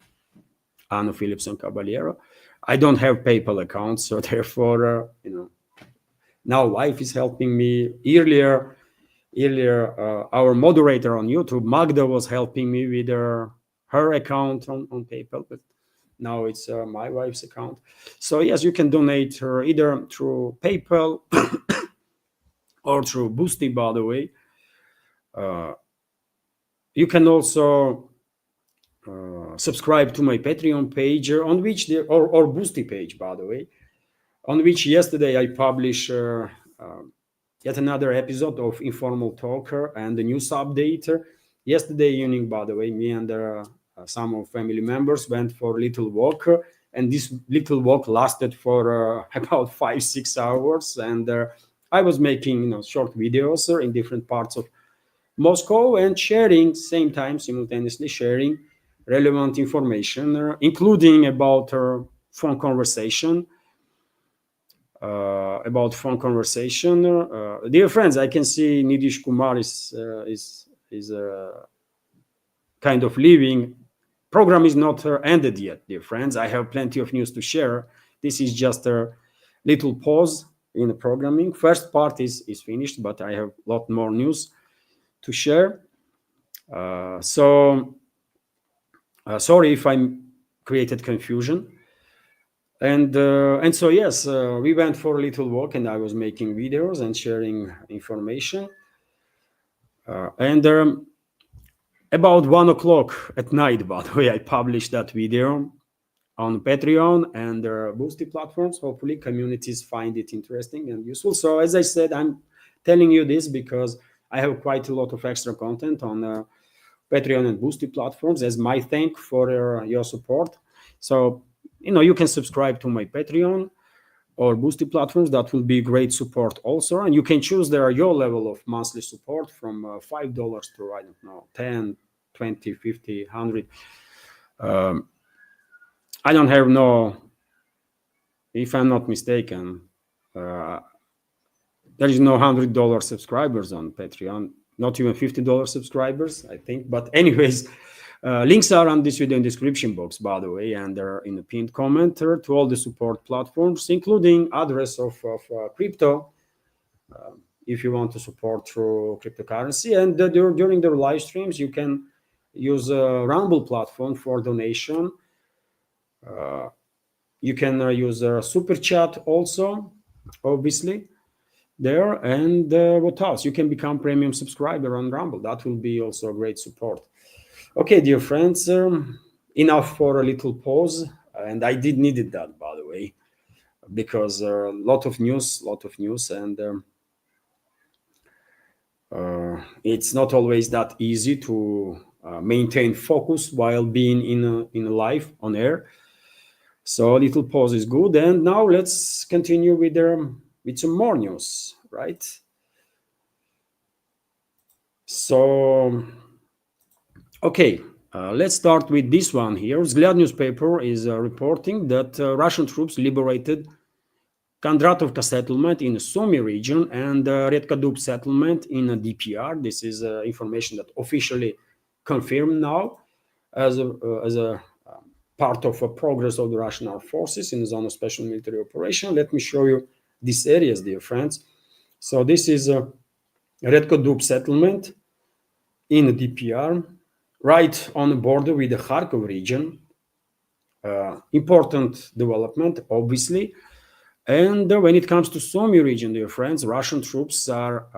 Anna Philipson Caballero. I don't have PayPal account, so therefore, now wife is helping me. Earlier, our moderator on YouTube, Magda, was helping me with her account on PayPal, but now it's my wife's account. So yes, you can donate either through PayPal or through Boosty, by the way. You can also subscribe to my Patreon page, on which or Boosty page, by the way, on which yesterday I published yet another episode of Informal Talker and the news update. Yesterday evening, by the way, me and some of family members went for a little walk, and this little walk lasted for about 5-6 hours, and I was making short videos in different parts of Moscow and simultaneously sharing relevant information, including about phone conversation. Dear friends, I can see Nidish Kumar is kind of leaving. Program is not ended yet, dear friends. I have plenty of news to share. This is just a little pause in the programming. First part is finished, but I have a lot more news to share. Sorry if I created confusion. And so yes, we went for a little walk, and I was making videos and sharing information. And about 1 o'clock at night, by the way, I published that video on Patreon and Boosty platforms. Hopefully, communities find it interesting and useful. So as I said, I'm telling you this because I have quite a lot of extra content on Patreon and Boosty platforms as my thank for your support. So you can subscribe to my Patreon or Boosty platforms. That will be great support also, and you can choose your level of monthly support from $5 to, I don't know, 10, 20, 50, 100. I don't have if I'm not mistaken, there is no $100 subscribers on Patreon, not even $50 subscribers, I think. But anyways, links are on this video in description box, by the way, and they're in the pinned comment to all the support platforms, including address of crypto, if you want to support through cryptocurrency. And during their live streams, you can use a Rumble platform for donation. You can use a super chat also, obviously, there. And what else? You can become premium subscriber on Rumble. That will be also a great support. Okay, dear friends, enough for a little pause. And I did needed that, by the way, because a lot of news, and it's not always that easy to maintain focus while being in a live on air. So a little pause is good. And now let's continue with some more news, right? So, okay, let's start with this one here. Vzгляд newspaper is reporting that Russian troops liberated Kondratovka settlement in the Sumy region and Redkadub settlement in DPR. This is information that officially confirmed now as a part of a progress of the Russian armed forces in the zone of special military operation. Let me show you these areas, dear friends. So this is a Redkadub settlement in the DPR, right on the border with the Kharkov region. Important development, obviously. And when it comes to Sumy region, dear friends, Russian troops are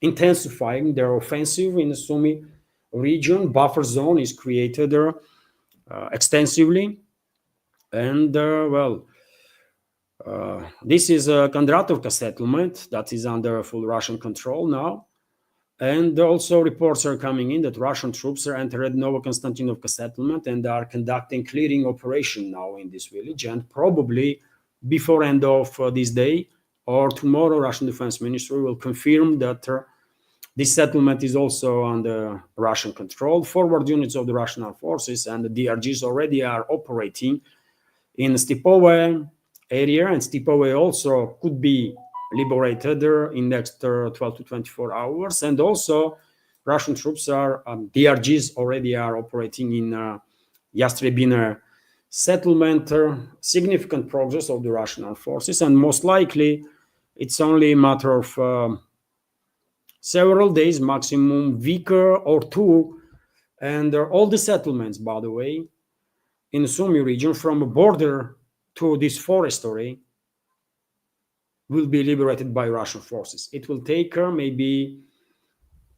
intensifying their offensive in the Sumy region. Buffer zone is created there extensively. And this is a Kondratovka settlement that is under full Russian control now. And also reports are coming in that Russian troops are entered Novokonstantinovka settlement and are conducting clearing operation now in this village. And probably before end of this day or tomorrow, Russian Defense Ministry will confirm that this settlement is also under Russian control. Forward units of the Russian armed forces and the DRGs already are operating in Stepove area, and Stepove also could be liberated in next 12 to 24 hours. And also Russian troops are, DRGs already are operating in Yastrebina settlement. Significant progress of the Russian armed forces, and most likely it's only a matter of several days, maximum week or two, and all the settlements, by the way, in the Sumy region from a border to this forestry will be liberated by Russian forces. It will take maybe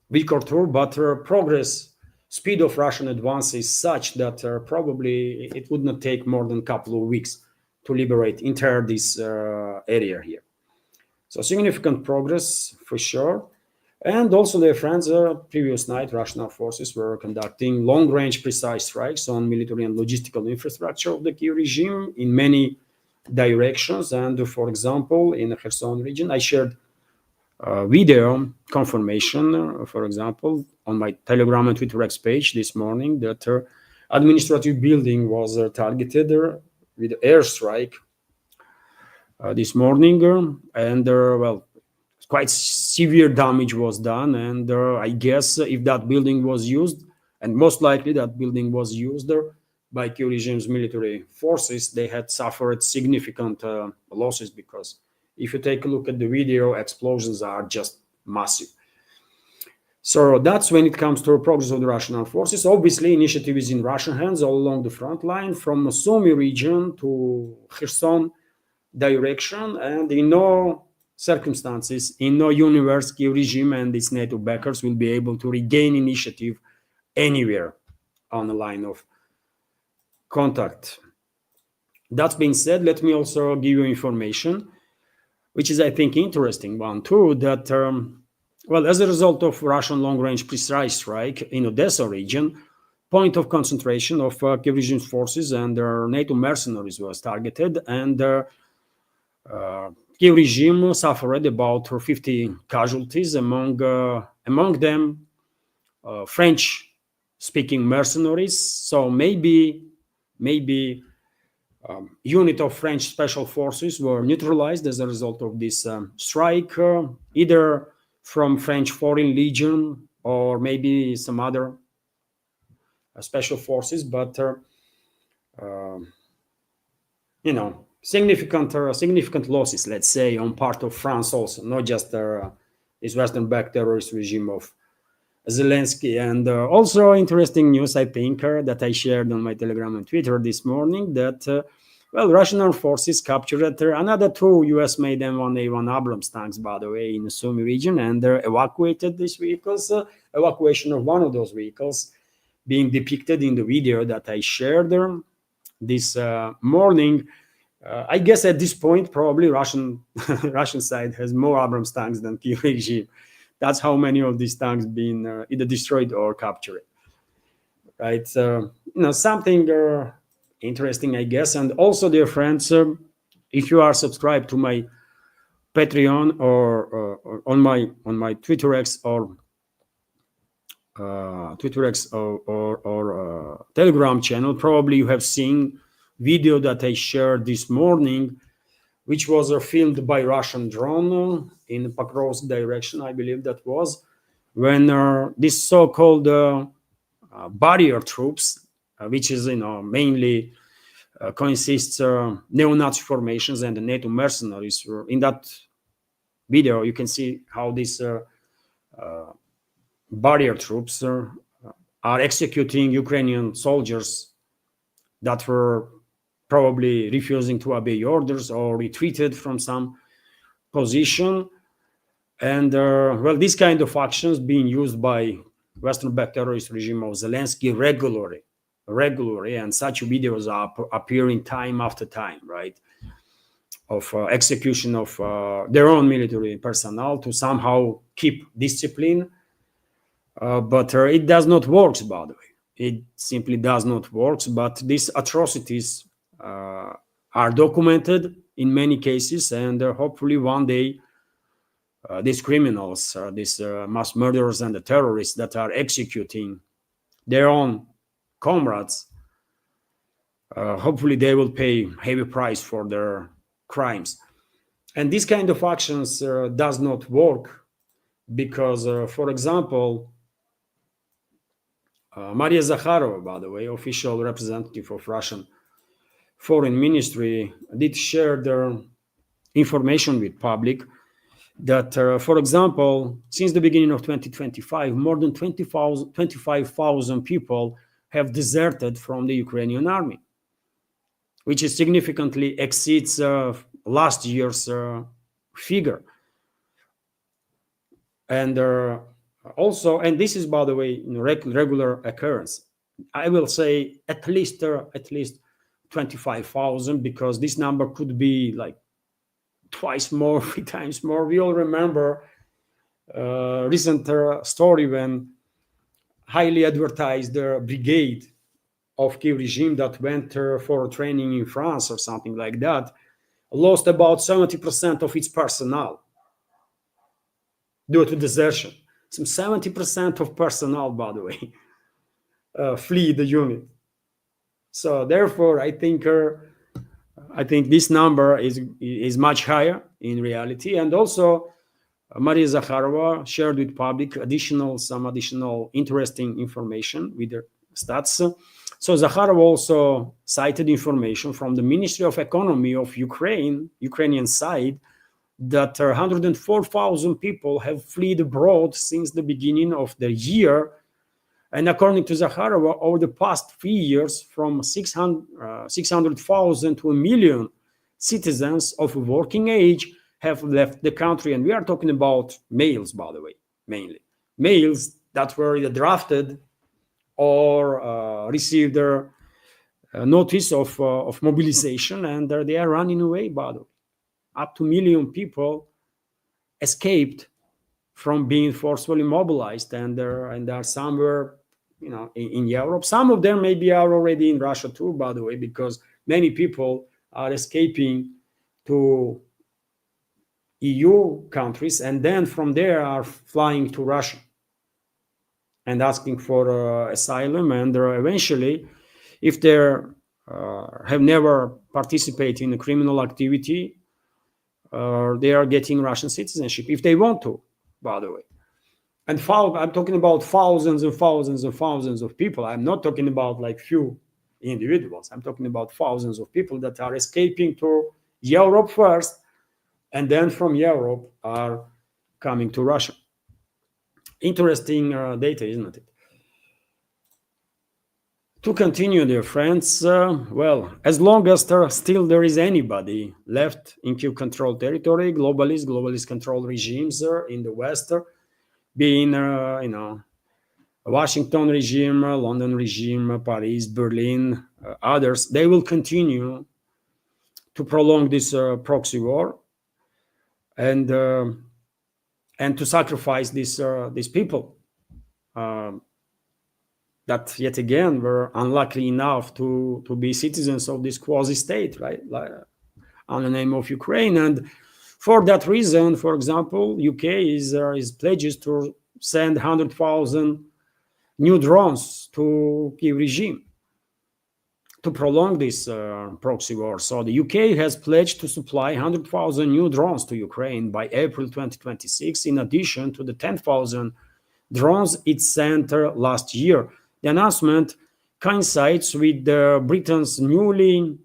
week or two, but progress speed of Russian advance is such that probably it would not take more than a couple of weeks to liberate entire this area here. So significant progress for sure. And also, dear friends, previous night, Russian armed forces were conducting long-range precise strikes on military and logistical infrastructure of the Kiev regime in many directions. And for example, in the Kherson region, I shared video confirmation, for example, on my Telegram and Twitter X page this morning that administrative building was targeted with airstrike this morning. And well, quite severe damage was done, and I guess if that building was used, and most likely that building was used by Kiev regime's military forces, they had suffered significant losses, because if you take a look at the video, explosions are just massive. So that's when it comes to progress of the Russian armed forces. Obviously, initiative is in Russian hands all along the front line, from the Sumy region to Kherson direction, and in no circumstances, in no universe, Kiev regime and its NATO backers will be able to regain initiative anywhere on the line of contact. That being said, let me also give you information, which is, I think, interesting one too, that, well, as a result of Russian long-range precise strike in Odessa region, point of concentration of Kiev regime's forces and their NATO mercenaries was targeted, and Kiev regime suffered about 50 casualties, among them French-speaking mercenaries. So maybe unit of French special forces were neutralized as a result of this strike, either from French Foreign Legion or maybe some other special forces. But you know, significant losses, let's say, on part of France also, not just this Western-backed terrorist regime of Zelensky. And also interesting news, I think, that I shared on my Telegram and Twitter this morning, that, well, Russian armed forces captured another 2 US-made M1A1 Abrams tanks, by the way, in the Sumy region, and evacuated these vehicles. Evacuation of one of those vehicles being depicted in the video that I shared this morning. I guess at this point, probably Russian side has more Abrams tanks than Kiev regime. That's how many of these tanks been either destroyed or captured. Right? Something interesting, I guess. And also, dear friends, if you are subscribed to my Patreon or on my Twitter X or Telegram channel, probably you have seen video that I shared this morning, which was filmed by Russian drone in Pokrovsk direction, I believe that was, when this so-called barrier troops, which is mainly consists neo-Nazi formations and the NATO mercenaries. In that video, you can see how these barrier troops are executing Ukrainian soldiers that were probably refusing to obey orders or retreated from some position. And well, these kind of actions being used by Western-backed terrorist regime of Zelensky regularly, and such videos are appearing time after time, right, of execution of their own military personnel to somehow keep discipline But it does not work, by the way. It simply does not work. But these atrocities are documented in many cases, and hopefully one day these criminals, these mass murderers and the terrorists that are executing their own comrades, hopefully they will pay heavy price for their crimes. And this kind of actions does not work because, for example, Maria Zakharova, by the way, official representative of Russian Foreign Ministry, did share their information with public that, for example, since the beginning of 2025, more than 25,000 people have deserted from the Ukrainian army, which is significantly exceeds last year's figure. And also, and this is, by the way, regular occurrence. I will say at least 25,000, because this number could be like twice more, 3 times more. We all remember recent story when highly advertised brigade of Kiev regime that went for training in France or something like that, lost about 70% of its personnel due to desertion. Some 70% of personnel, by the way, flee the unit. So therefore, I think this number is much higher in reality. And also, Maria Zakharova shared with public some additional interesting information with her stats. So Zakharova also cited information from the Ministry of Economy of Ukrainian side, that 104,000 people have fled abroad since the beginning of the year. And according to Zakharova, over the past 3 years, from 600,000 to 1 million citizens of working age have left the country. And we are talking about males, by the way, mainly. Males that were either drafted or received their notice of mobilization, and they are running away, by the way. Up to 1 million people escaped from being forcefully mobilized, and there are somewhere, in Europe. Some of them maybe are already in Russia too, by the way, because many people are escaping to EU countries, and then from there are flying to Russia and asking for asylum, and eventually, if they have never participated in a criminal activity, they are getting Russian citizenship if they want to, by the way. And I'm talking about thousands and thousands and thousands of people. I'm not talking about like few individuals. I'm talking about thousands of people that are escaping to Europe first, and then from Europe are coming to Russia. Interesting data, isn't it? To continue, dear friends, well, as long as still there is anybody left in Kiev-controlled territory, globalist controlled regimes in the West, being, Washington regime, London regime, Paris, Berlin, others, they will continue to prolong this proxy war and to sacrifice these people that yet again were unlucky enough to be citizens of this quasi-state, right, on the name of Ukraine. And for that reason, for example, UK is pledges to send 100,000 new drones to Kiev regime to prolong this proxy war. So the UK has pledged to supply 100,000 new drones to Ukraine by April 2026, in addition to the 10,000 drones it sent last year. The announcement coincides with Britain's newly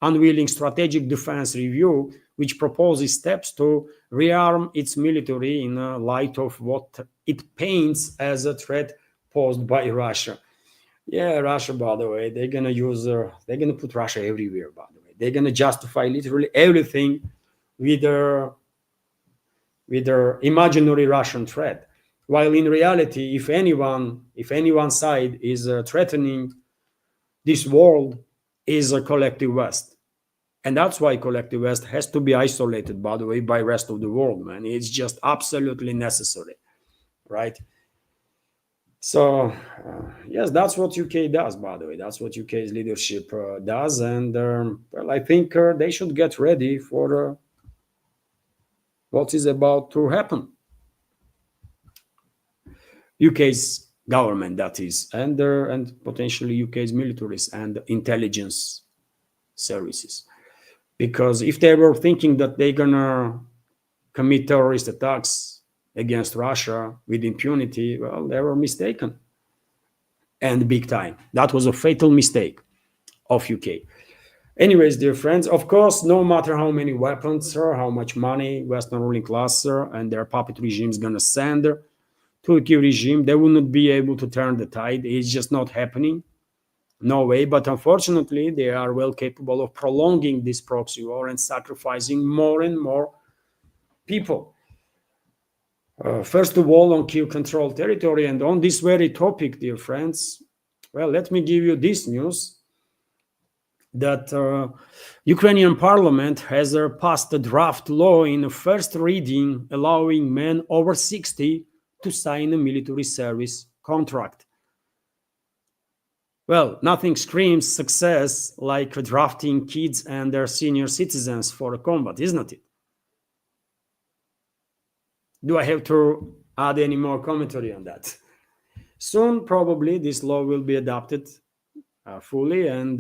unveiling strategic defense review, which proposes steps to rearm its military in light of what it paints as a threat posed by Russia. Yeah, Russia, by the way, they're gonna put Russia everywhere, by the way. They're gonna justify literally everything with their imaginary Russian threat. While in reality, if anyone side is threatening this world, is a collective West. And that's why collective West has to be isolated, by the way, by rest of the world, man. It's just absolutely necessary, right? So, yes, that's what UK does, by the way. That's what UK's leadership does. And, well, I think they should get ready for what is about to happen. UK's government, that is, and potentially UK's militaries and intelligence services. Because if they were thinking that they're going to commit terrorist attacks against Russia with impunity, well, they were mistaken. And big time. That was a fatal mistake of UK. Anyways, dear friends, of course, no matter how many weapons or how much money Western ruling class and their puppet regimes gonna send to the Kiev regime, they will not be able to turn the tide. It's just not happening. No way. But unfortunately, they are well capable of prolonging this proxy war and sacrificing more and more people. First of all, on Kiev controlled territory, and on this very topic, dear friends, well, let me give you this news that Ukrainian parliament has passed a draft law in the first reading allowing men over 60 to sign a military service contract. Well, nothing screams success like drafting kids and their senior citizens for a combat, isn't it? Do I have to add any more commentary on that? Soon, probably, this law will be adopted fully, and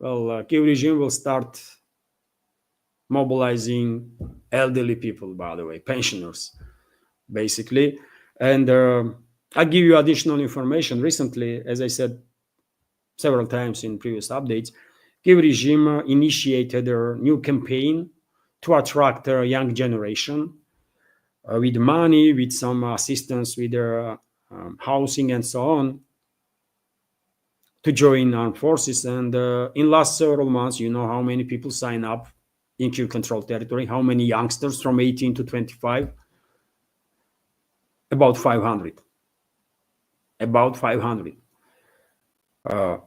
Kiev regime will start mobilizing elderly people, by the way, pensioners, basically. And I'll give you additional information. Recently, as I said several times in previous updates, Kiev regime initiated a new campaign to attract a young generation with money, with some assistance with their housing and so on, to join armed forces. And in last several months, you know how many people sign up in Kiev controlled territory, how many youngsters from 18 to 25? About 500. About 500.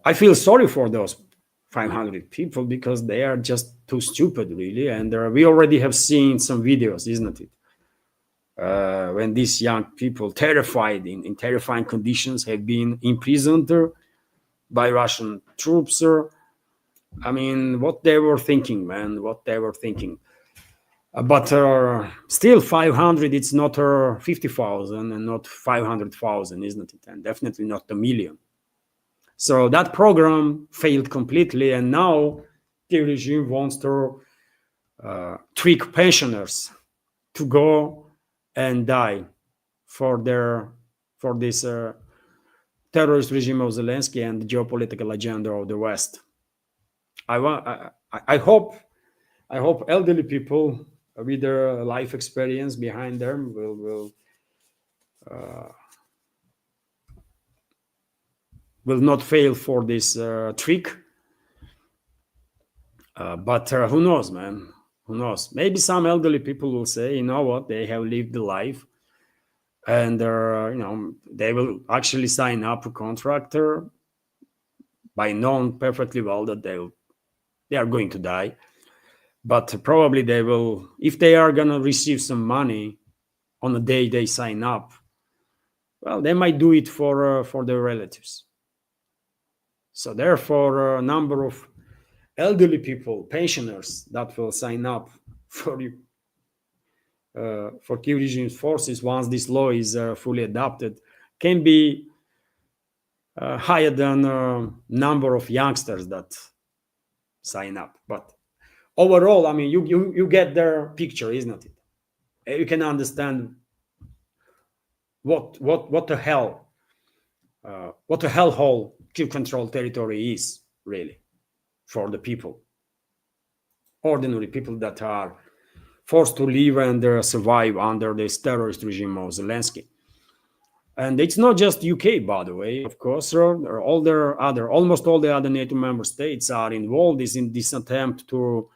I feel sorry for those 500 people because they are just too stupid, really. And we already have seen some videos, isn't it? When these young people, terrified in terrifying conditions, have been imprisoned by Russian troops. I mean, what they were thinking, man, what they were thinking. But still, 500, it's not 50,000 and not 500,000, isn't it? And definitely not a million. So that program failed completely. And now the regime wants to trick pensioners to go and die for this terrorist regime of Zelensky and the geopolitical agenda of the West. I hope elderly people with their life experience behind them will not fail for this trick. But who knows, man? Who knows? Maybe some elderly people will say, you know what, they have lived the life, and they will actually sign up a contract by knowing perfectly well that they are going to die. But probably they will, if they are going to receive some money on the day they sign up, well, they might do it for their relatives. So therefore, a number of elderly people, pensioners that will sign up for Kiev regime's forces once this law is fully adopted can be higher than number of youngsters that sign up. But overall, I mean, you get their picture, isn't it? You can understand what the hell what the hellhole Kiev controlled territory is really for the people, ordinary people that are forced to live and survive under this terrorist regime of Zelensky. And it's not just UK, by the way. Of course, almost all the other NATO member states are involved in this attempt to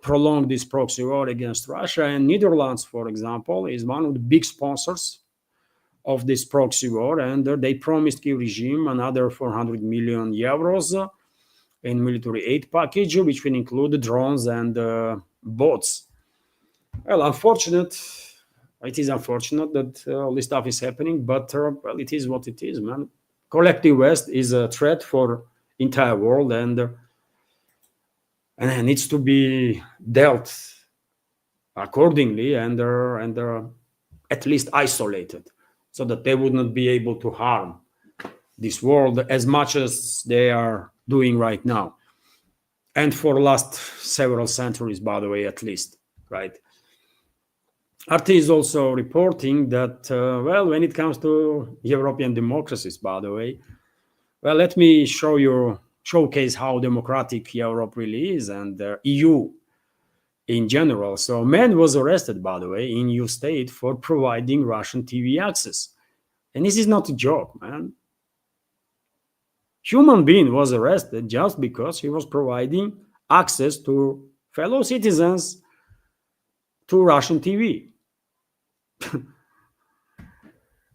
prolong this proxy war against Russia. And Netherlands, for example, is one of the big sponsors of this proxy war, and they promised Kiev regime another 400 million euros in military aid package, which will include drones and boats. Well, unfortunate, It is unfortunate that all this stuff is happening, but well, it is what it is, man. Collective West is a threat for entire world, and it needs to be dealt accordingly, and at least isolated, so that they would not be able to harm this world as much as they are doing right now, and for last several centuries, by the way, at least, right? RT is also reporting that, well, when it comes to European democracies, by the way, well, let me showcase how democratic Europe really is, and the EU in general. So, man was arrested, by the way, in EU state for providing Russian TV access. And this is not a joke, man. Human being was arrested just because he was providing access to fellow citizens to Russian TV.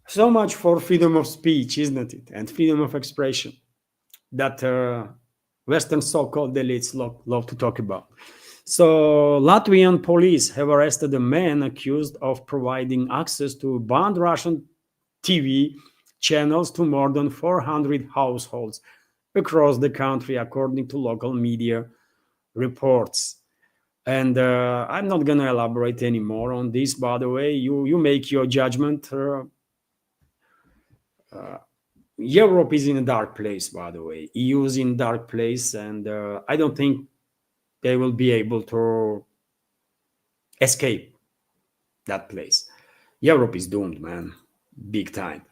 So much for freedom of speech, isn't it? And freedom of expression that Western so-called elites love to talk about. So Latvian police have arrested a man accused of providing access to banned Russian TV channels to more than 400 households across the country, according to local media reports. And I'm not going to elaborate anymore on this, by the way. You make your judgment. Europe is in a dark place, by the way. EU is in a dark place, and I don't think they will be able to escape that place. Europe is doomed, man, big time.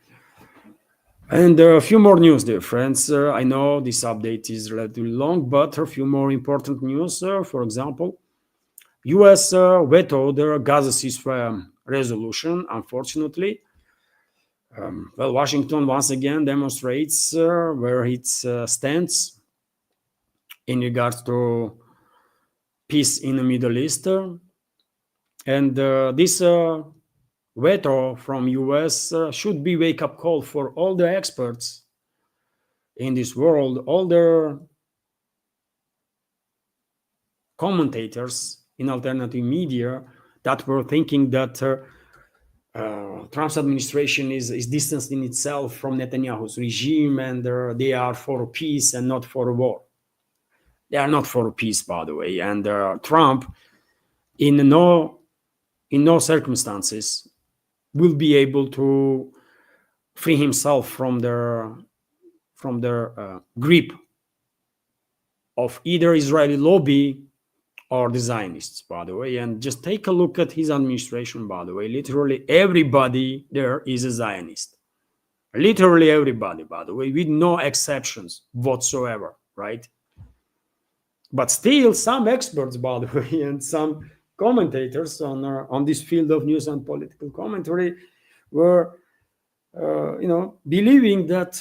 And a few more news, dear friends. I know this update is relatively long, but a few more important news. For example, US vetoed the Gaza ceasefire resolution, unfortunately. Well, Washington once again demonstrates where it stands in regards to peace in the Middle East. And this veto from US should be wake-up call for all the experts in this world, all the commentators in alternative media that were thinking that Trump's administration is distancing itself from Netanyahu's regime, and they are for peace and not for war. They are not for peace, by the way. And Trump, in no circumstances, will be able to free himself from their grip of either Israeli lobby or the Zionists, by the way. And just take a look at his administration, by the way. Literally everybody there is a Zionist. Literally everybody, by the way, with no exceptions whatsoever, right? But still, some experts, by the way, and some commentators on this field of news and political commentary were, believing that,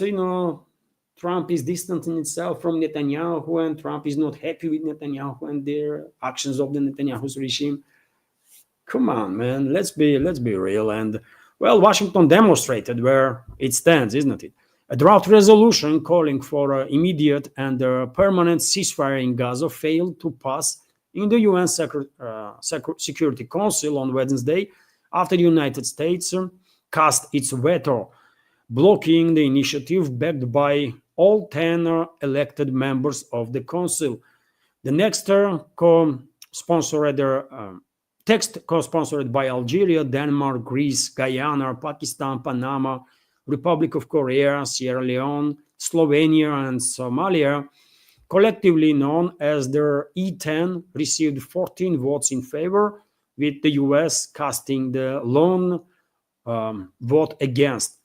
Trump is distancing itself from Netanyahu, and Trump is not happy with Netanyahu and their actions of the Netanyahu's regime. Come on, man, let's be real. And well, Washington demonstrated where it stands, isn't it? A draft resolution calling for immediate and permanent ceasefire in Gaza failed to pass in the UN Security Council on Wednesday after the United States cast its veto, blocking the initiative backed by all 10 elected members of the Council. The next text co-sponsored by Algeria, Denmark, Greece, Guyana, Pakistan, Panama, Republic of Korea, Sierra Leone, Slovenia, and Somalia, collectively known as the E10, received 14 votes in favor, with the US casting the lone vote against.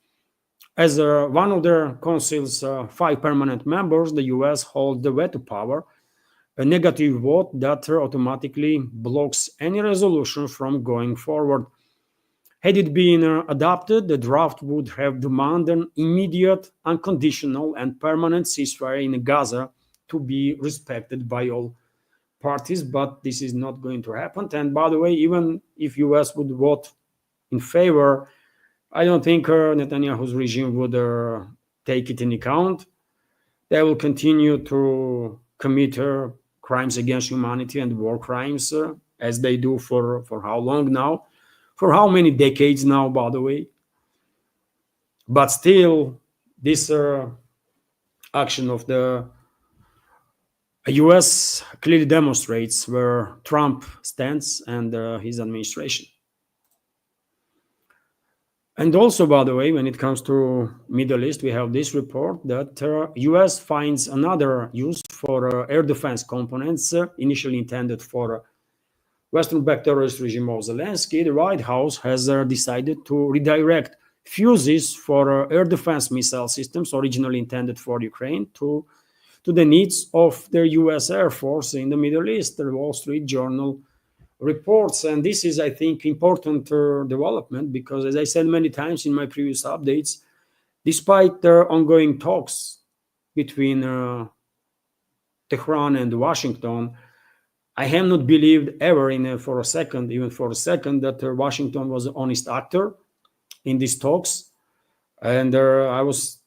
As one of the Council's 5 permanent members, the US holds the veto power, a negative vote that automatically blocks any resolution from going forward. Had it been adopted, the draft would have demanded an immediate, unconditional, and permanent ceasefire in Gaza to be respected by all parties, but this is not going to happen. And by the way, even if US would vote in favor, I don't think Netanyahu's regime would take it into account. They will continue to commit crimes against humanity and war crimes, as they do for how long now? for how many decades now, by the way. But still, this action of the US clearly demonstrates where Trump stands and his administration. And also, by the way, when it comes to Middle East, we have this report that US finds another use for air defense components initially intended for Western-backed terrorist regime of Zelensky. The White House has decided to redirect fuses for air defense missile systems originally intended for Ukraine to the needs of the US Air Force in the Middle East, the Wall Street Journal reports. And this is, I think, important development because, as I said many times in my previous updates, despite the ongoing talks between Tehran and Washington, I have not believed ever even for a second, that Washington was an honest actor in these talks. And I was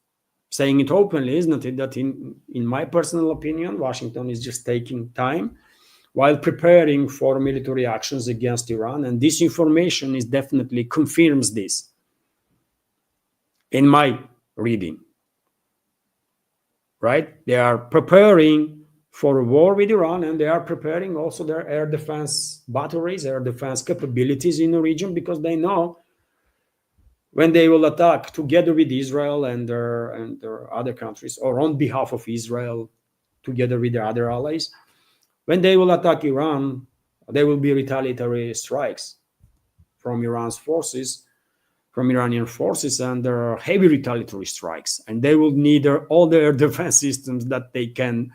saying it openly, isn't it, that in my personal opinion, Washington is just taking time while preparing for military actions against Iran. And this information is definitely confirms this in my reading, right? They are preparing for a war with Iran, and they are preparing also their air defense batteries, air defense capabilities in the region, because they know when they will attack together with Israel and their other countries, or on behalf of Israel together with their other allies, when they will attack Iran, there will be retaliatory strikes from Iran's forces, from Iranian forces, and there are heavy retaliatory strikes. And they will need all their defense systems that they can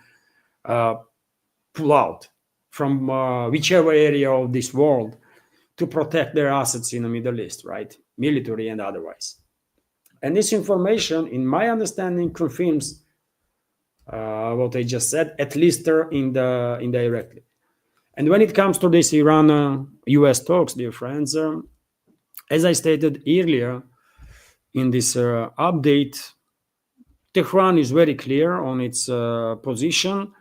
pull out from whichever area of this world to protect their assets in the Middle East, right? Military and otherwise. And this information, in my understanding, confirms what I just said, at least indirectly. And when it comes to this Iran-US talks, dear friends, as I stated earlier in this update, Tehran is very clear on its position.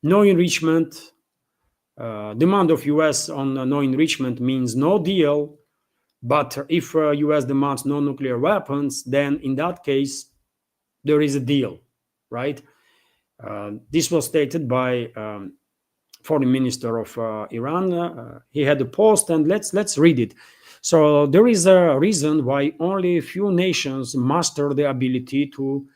No enrichment. Demand of US on no enrichment means no deal. But if US demands no nuclear weapons, then in that case, there is a deal, right? This was stated by foreign minister of Iran. He had a post, and let's read it. So there is a reason why only a few nations master the ability to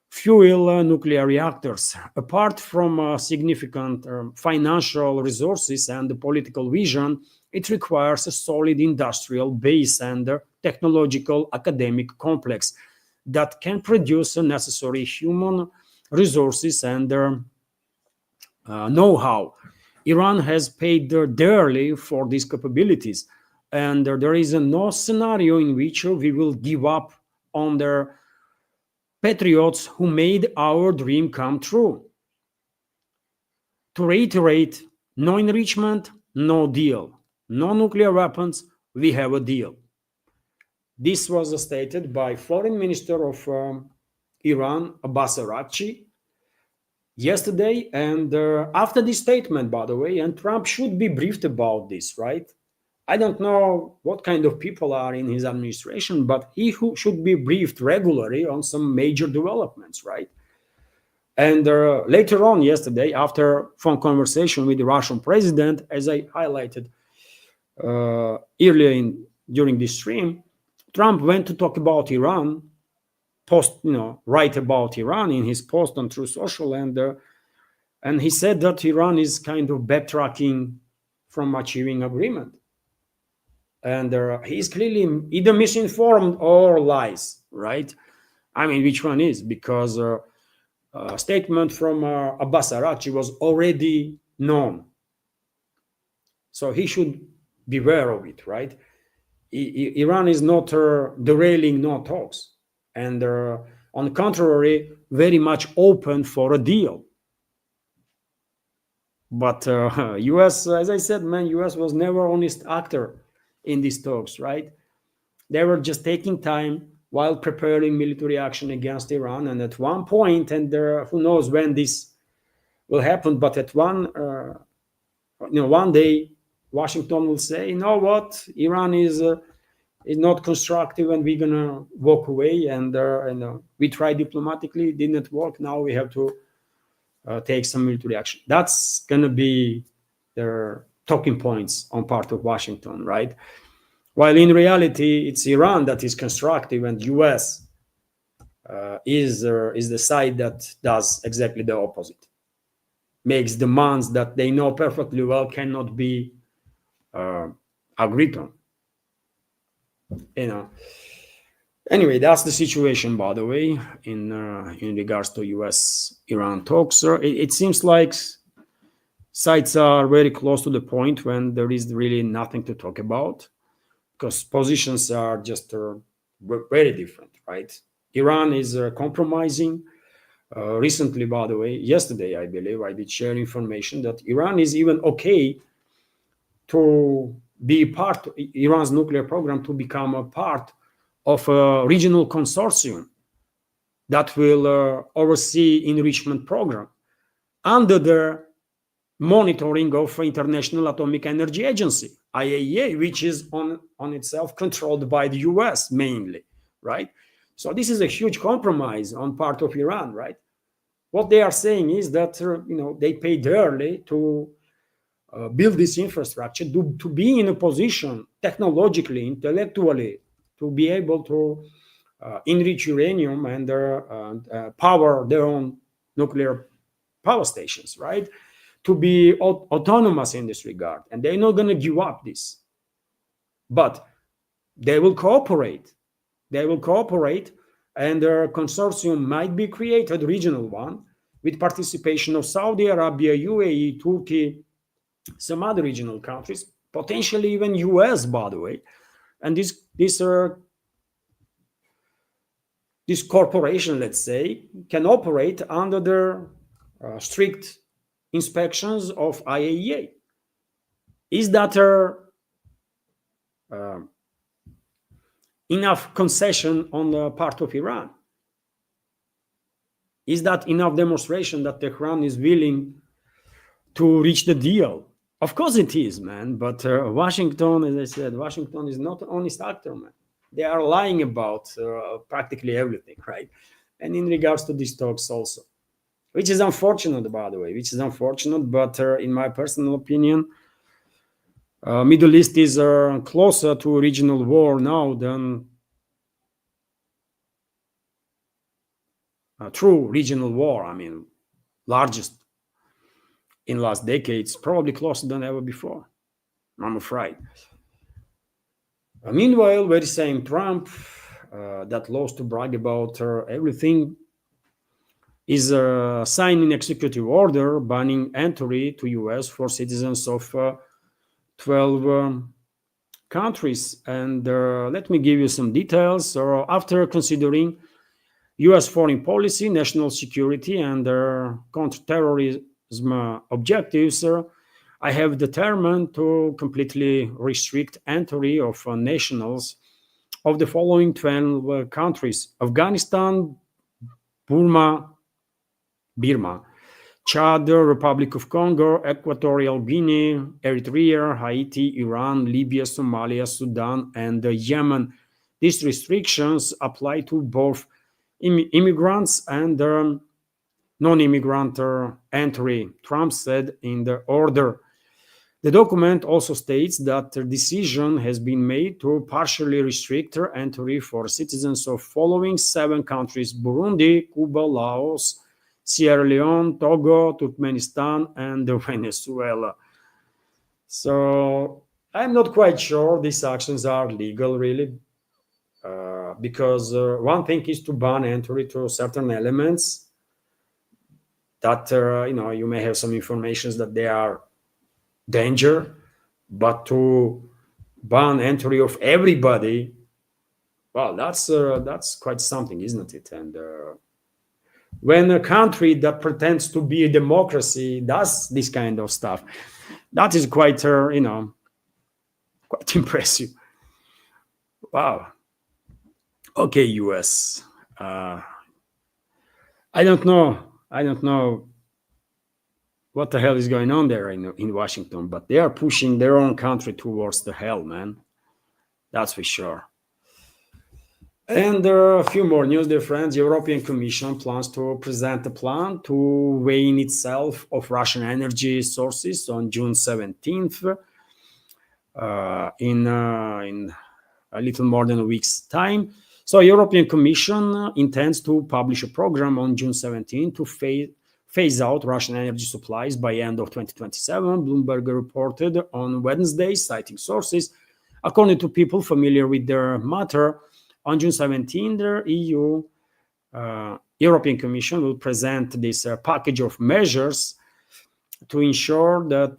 fuel nuclear reactors. Apart from significant financial resources and the political vision, it requires a solid industrial base and technological academic complex that can produce the necessary human resources and know-how. Iran has paid dearly for these capabilities, and there is no scenario in which we will give up on their patriots who made our dream come true. To reiterate, no enrichment, no deal. No nuclear weapons, we have a deal. This was stated by Foreign Minister of Iran, Abbas Araghchi, yesterday. And after this statement, by the way, and Trump should be briefed about this, right? I don't know what kind of people are in his administration, but he should be briefed regularly on some major developments, right? And later on yesterday, after phone conversation with the Russian president, as I highlighted earlier during this stream, Trump went to talk about Iran, write about Iran in his post on True Social, and he said that Iran is kind of backtracking from achieving agreement. And he's clearly either misinformed or lies, right? I mean, which one is? Because a statement from Abbas Araghchi was already known. So he should beware of it, right? Iran is not derailing no talks. And on the contrary, very much open for a deal. But US, as I said, US was never honest actor in these talks, right? They were just taking time while preparing military action against Iran. And at one point, and who knows when this will happen, but at one day, Washington will say, you know what, Iran is not constructive, and we're gonna walk away. And we tried diplomatically, it didn't work. Now we have to take some military action. That's gonna be their talking points on part of Washington, right? While in reality, it's Iran that is constructive, and U.S. Is the side that does exactly the opposite, makes demands that they know perfectly well cannot be agreed on. Anyway, that's the situation, by the way, in regards to U.S.-Iran talks. It seems like sides are very close to the point when there is really nothing to talk about, because positions are just very different, right? Iran is compromising. Recently, by the way, yesterday, I believe, I did share information that Iran is even okay to be part of Iran's nuclear program, to become a part of a regional consortium that will oversee enrichment program under the monitoring of International Atomic Energy Agency, IAEA, which is on itself controlled by the US mainly, right? So this is a huge compromise on part of Iran, right? What they are saying is that they paid dearly to build this infrastructure, to be in a position technologically, intellectually, to be able to enrich uranium and power their own nuclear power stations, right? To be autonomous in this regard. And they're not going to give up this. But they will cooperate. They will cooperate, and a consortium might be created, regional one, with participation of Saudi Arabia, UAE, Turkey, some other regional countries, potentially even US, by the way. And this corporation, let's say, can operate under the strict inspections of IAEA. Is that enough concession on the part of Iran? Is that enough demonstration that Tehran is willing to reach the deal? Of course it is, man. But Washington, as I said, Washington is not an honest actor, man. They are lying about practically everything, right? And in regards to these talks also, which is unfortunate, by the way, which is unfortunate. But in my personal opinion, Middle East is closer to a regional war now than a true regional war. I mean, largest in last decades, probably closer than ever before, I'm afraid. Meanwhile, very same Trump that loves to brag about everything is signing executive order banning entry to US for citizens of 12 countries. And let me give you some details. After considering US foreign policy, national security, and counterterrorism objectives, I have determined to completely restrict entry of nationals of the following 12 countries: Afghanistan, Burma, Chad, Republic of Congo, Equatorial Guinea, Eritrea, Haiti, Iran, Libya, Somalia, Sudan, and Yemen. These restrictions apply to both immigrants and non-immigrant entry, Trump said in the order. The document also states that the decision has been made to partially restrict entry for citizens of following 7 countries: Burundi, Cuba, Laos, Sierra Leone, Togo, Turkmenistan, and Venezuela. So I'm not quite sure these actions are legal, really, because one thing is to ban entry to certain elements that you may have some information that they are danger, but to ban entry of everybody, well, that's quite something, isn't it? And when a country that pretends to be a democracy does this kind of stuff, that is quite quite impressive. Wow. Okay, US. I don't know what the hell is going on there in Washington, but they are pushing their own country towards the hell, man. That's for sure. And a few more news, dear friends. The European Commission plans to present a plan to wean itself of Russian energy sources on June 17th, in a little more than a week's time. So European Commission intends to publish a program on June 17th to phase out Russian energy supplies by end of 2027, Bloomberg reported on Wednesday, citing sources. According to people familiar with the matter, on June 17, the European Commission will present this package of measures to ensure that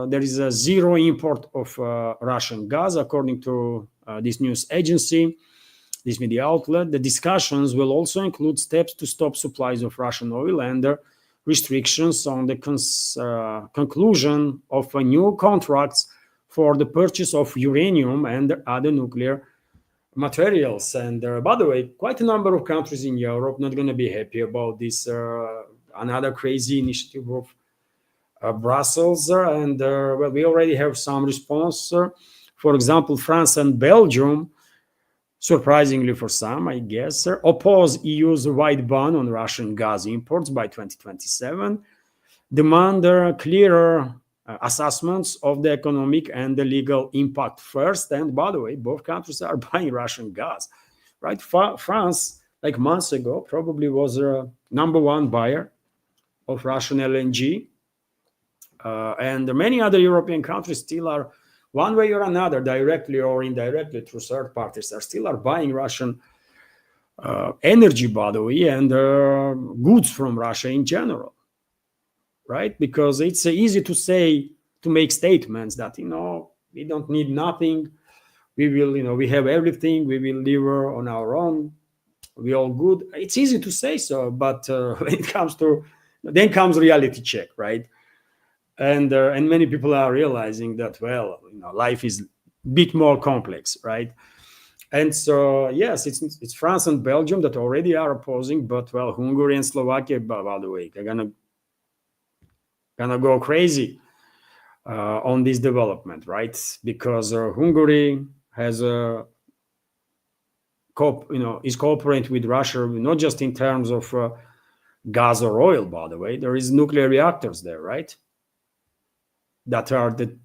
there is a zero import of Russian gas, according to this news agency, this media outlet. The discussions will also include steps to stop supplies of Russian oil and restrictions on the conclusion of new contracts for the purchase of uranium and other nuclear materials. And by the way, quite a number of countries in Europe not going to be happy about this another crazy initiative of Brussels. And well, we already have some response. For example, France and Belgium, surprisingly for some, I guess, oppose EU's wide ban on Russian gas imports by 2027, demand clearer assessments of the economic and the legal impact first. And by the way, both countries are buying Russian gas, right? France, like months ago, probably was a number one buyer of Russian LNG. And many other European countries still are, one way or another, directly or indirectly through third parties, are buying Russian energy, by the way, and goods from Russia in general, right? Because it's easy to say, to make statements that, we don't need nothing. We will, we have everything. We will live on our own. We all good. It's easy to say so, but when it comes to, then comes reality check, right? And many people are realizing that, well, life is a bit more complex, right? And so, yes, it's France and Belgium that already are opposing, but, well, Hungary and Slovakia, by the way, they're gonna go crazy on this development, right? Because Hungary has is cooperating with Russia, not just in terms of gas or oil, by the way. There is nuclear reactors there, right? That are the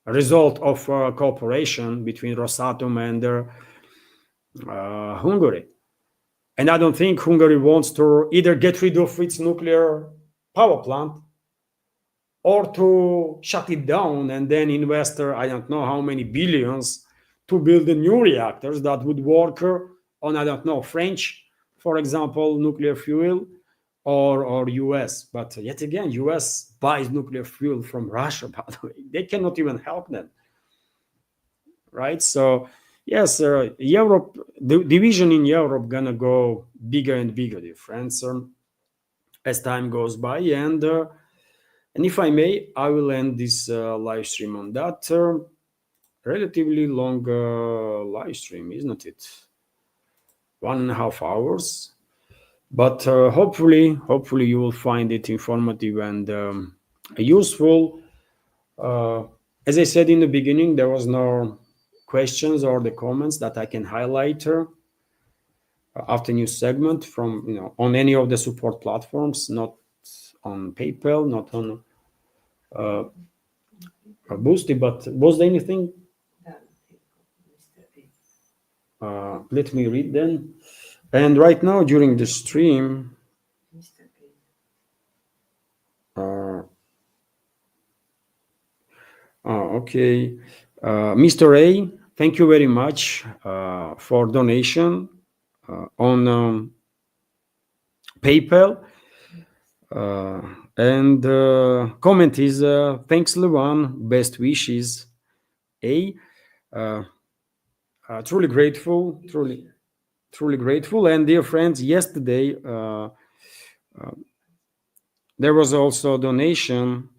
result of cooperation between Rosatom and Hungary. And I don't think Hungary wants to either get rid of its nuclear power plant or to shut it down and then invest, I don't know how many billions, to build the new reactors that would work on, I don't know, French, for example, nuclear fuel, or US. But yet again, US buys nuclear fuel from Russia, by the way. They cannot even help them, right? So yes, Europe, the division in Europe gonna go bigger and bigger, dear friends, as time goes by. And if I may, I will end this live stream on that relatively long live stream, isn't it? 1.5 hours. But hopefully you will find it informative and useful. As I said in the beginning, there was no questions or the comments that I can highlight after new segment from on any of the support platforms, not on PayPal, not on Boosty. But was there anything? Let me read then. And right now, during the stream, okay, Mr. A, thank you very much for donation on PayPal. And comment is, thanks, Levan, best wishes, A. Truly grateful, truly grateful. And dear friends, yesterday there was also a donation.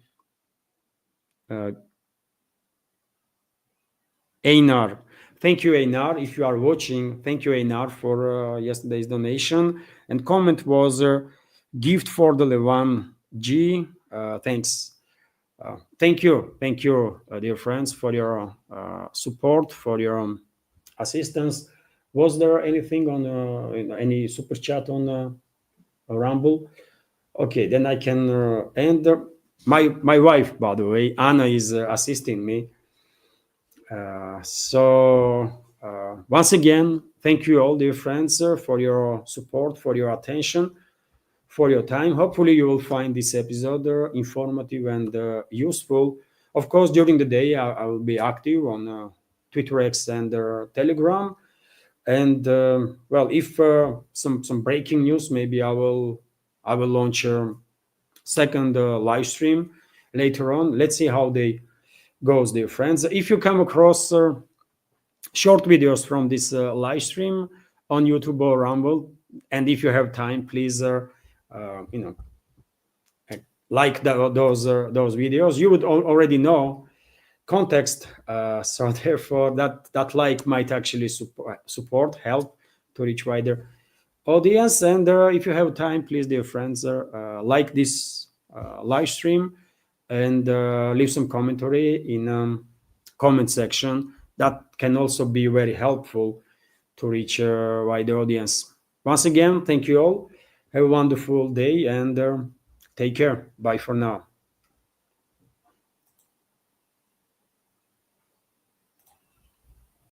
Einar, thank you, Einar. If you are watching, thank you, Einar, for yesterday's donation. And comment was gift for the Levan G. Thanks. Thank you, dear friends, for your support, for your assistance. Was there anything on any super chat on Rumble? Okay, then I can end. My wife, by the way, Anna, is assisting me. Once again, thank you all, dear friends, for your support, for your attention, for your time. Hopefully, you will find this episode informative and useful. Of course, during the day, I will be active on Twitter X and Telegram. And well, if some breaking news, maybe I will launch a second live stream later on. Let's see how they goes, dear friends. If you come across short videos from this live stream on YouTube or Rumble, and if you have time, please, you know, like those videos. You would already know context, so therefore that like might actually support, help to reach wider audience. And if you have time, please, dear friends, like this live stream and leave some commentary in comment section. That can also be very helpful to reach a wider audience. Once again, thank you all. Have a wonderful day and take care. Bye for now.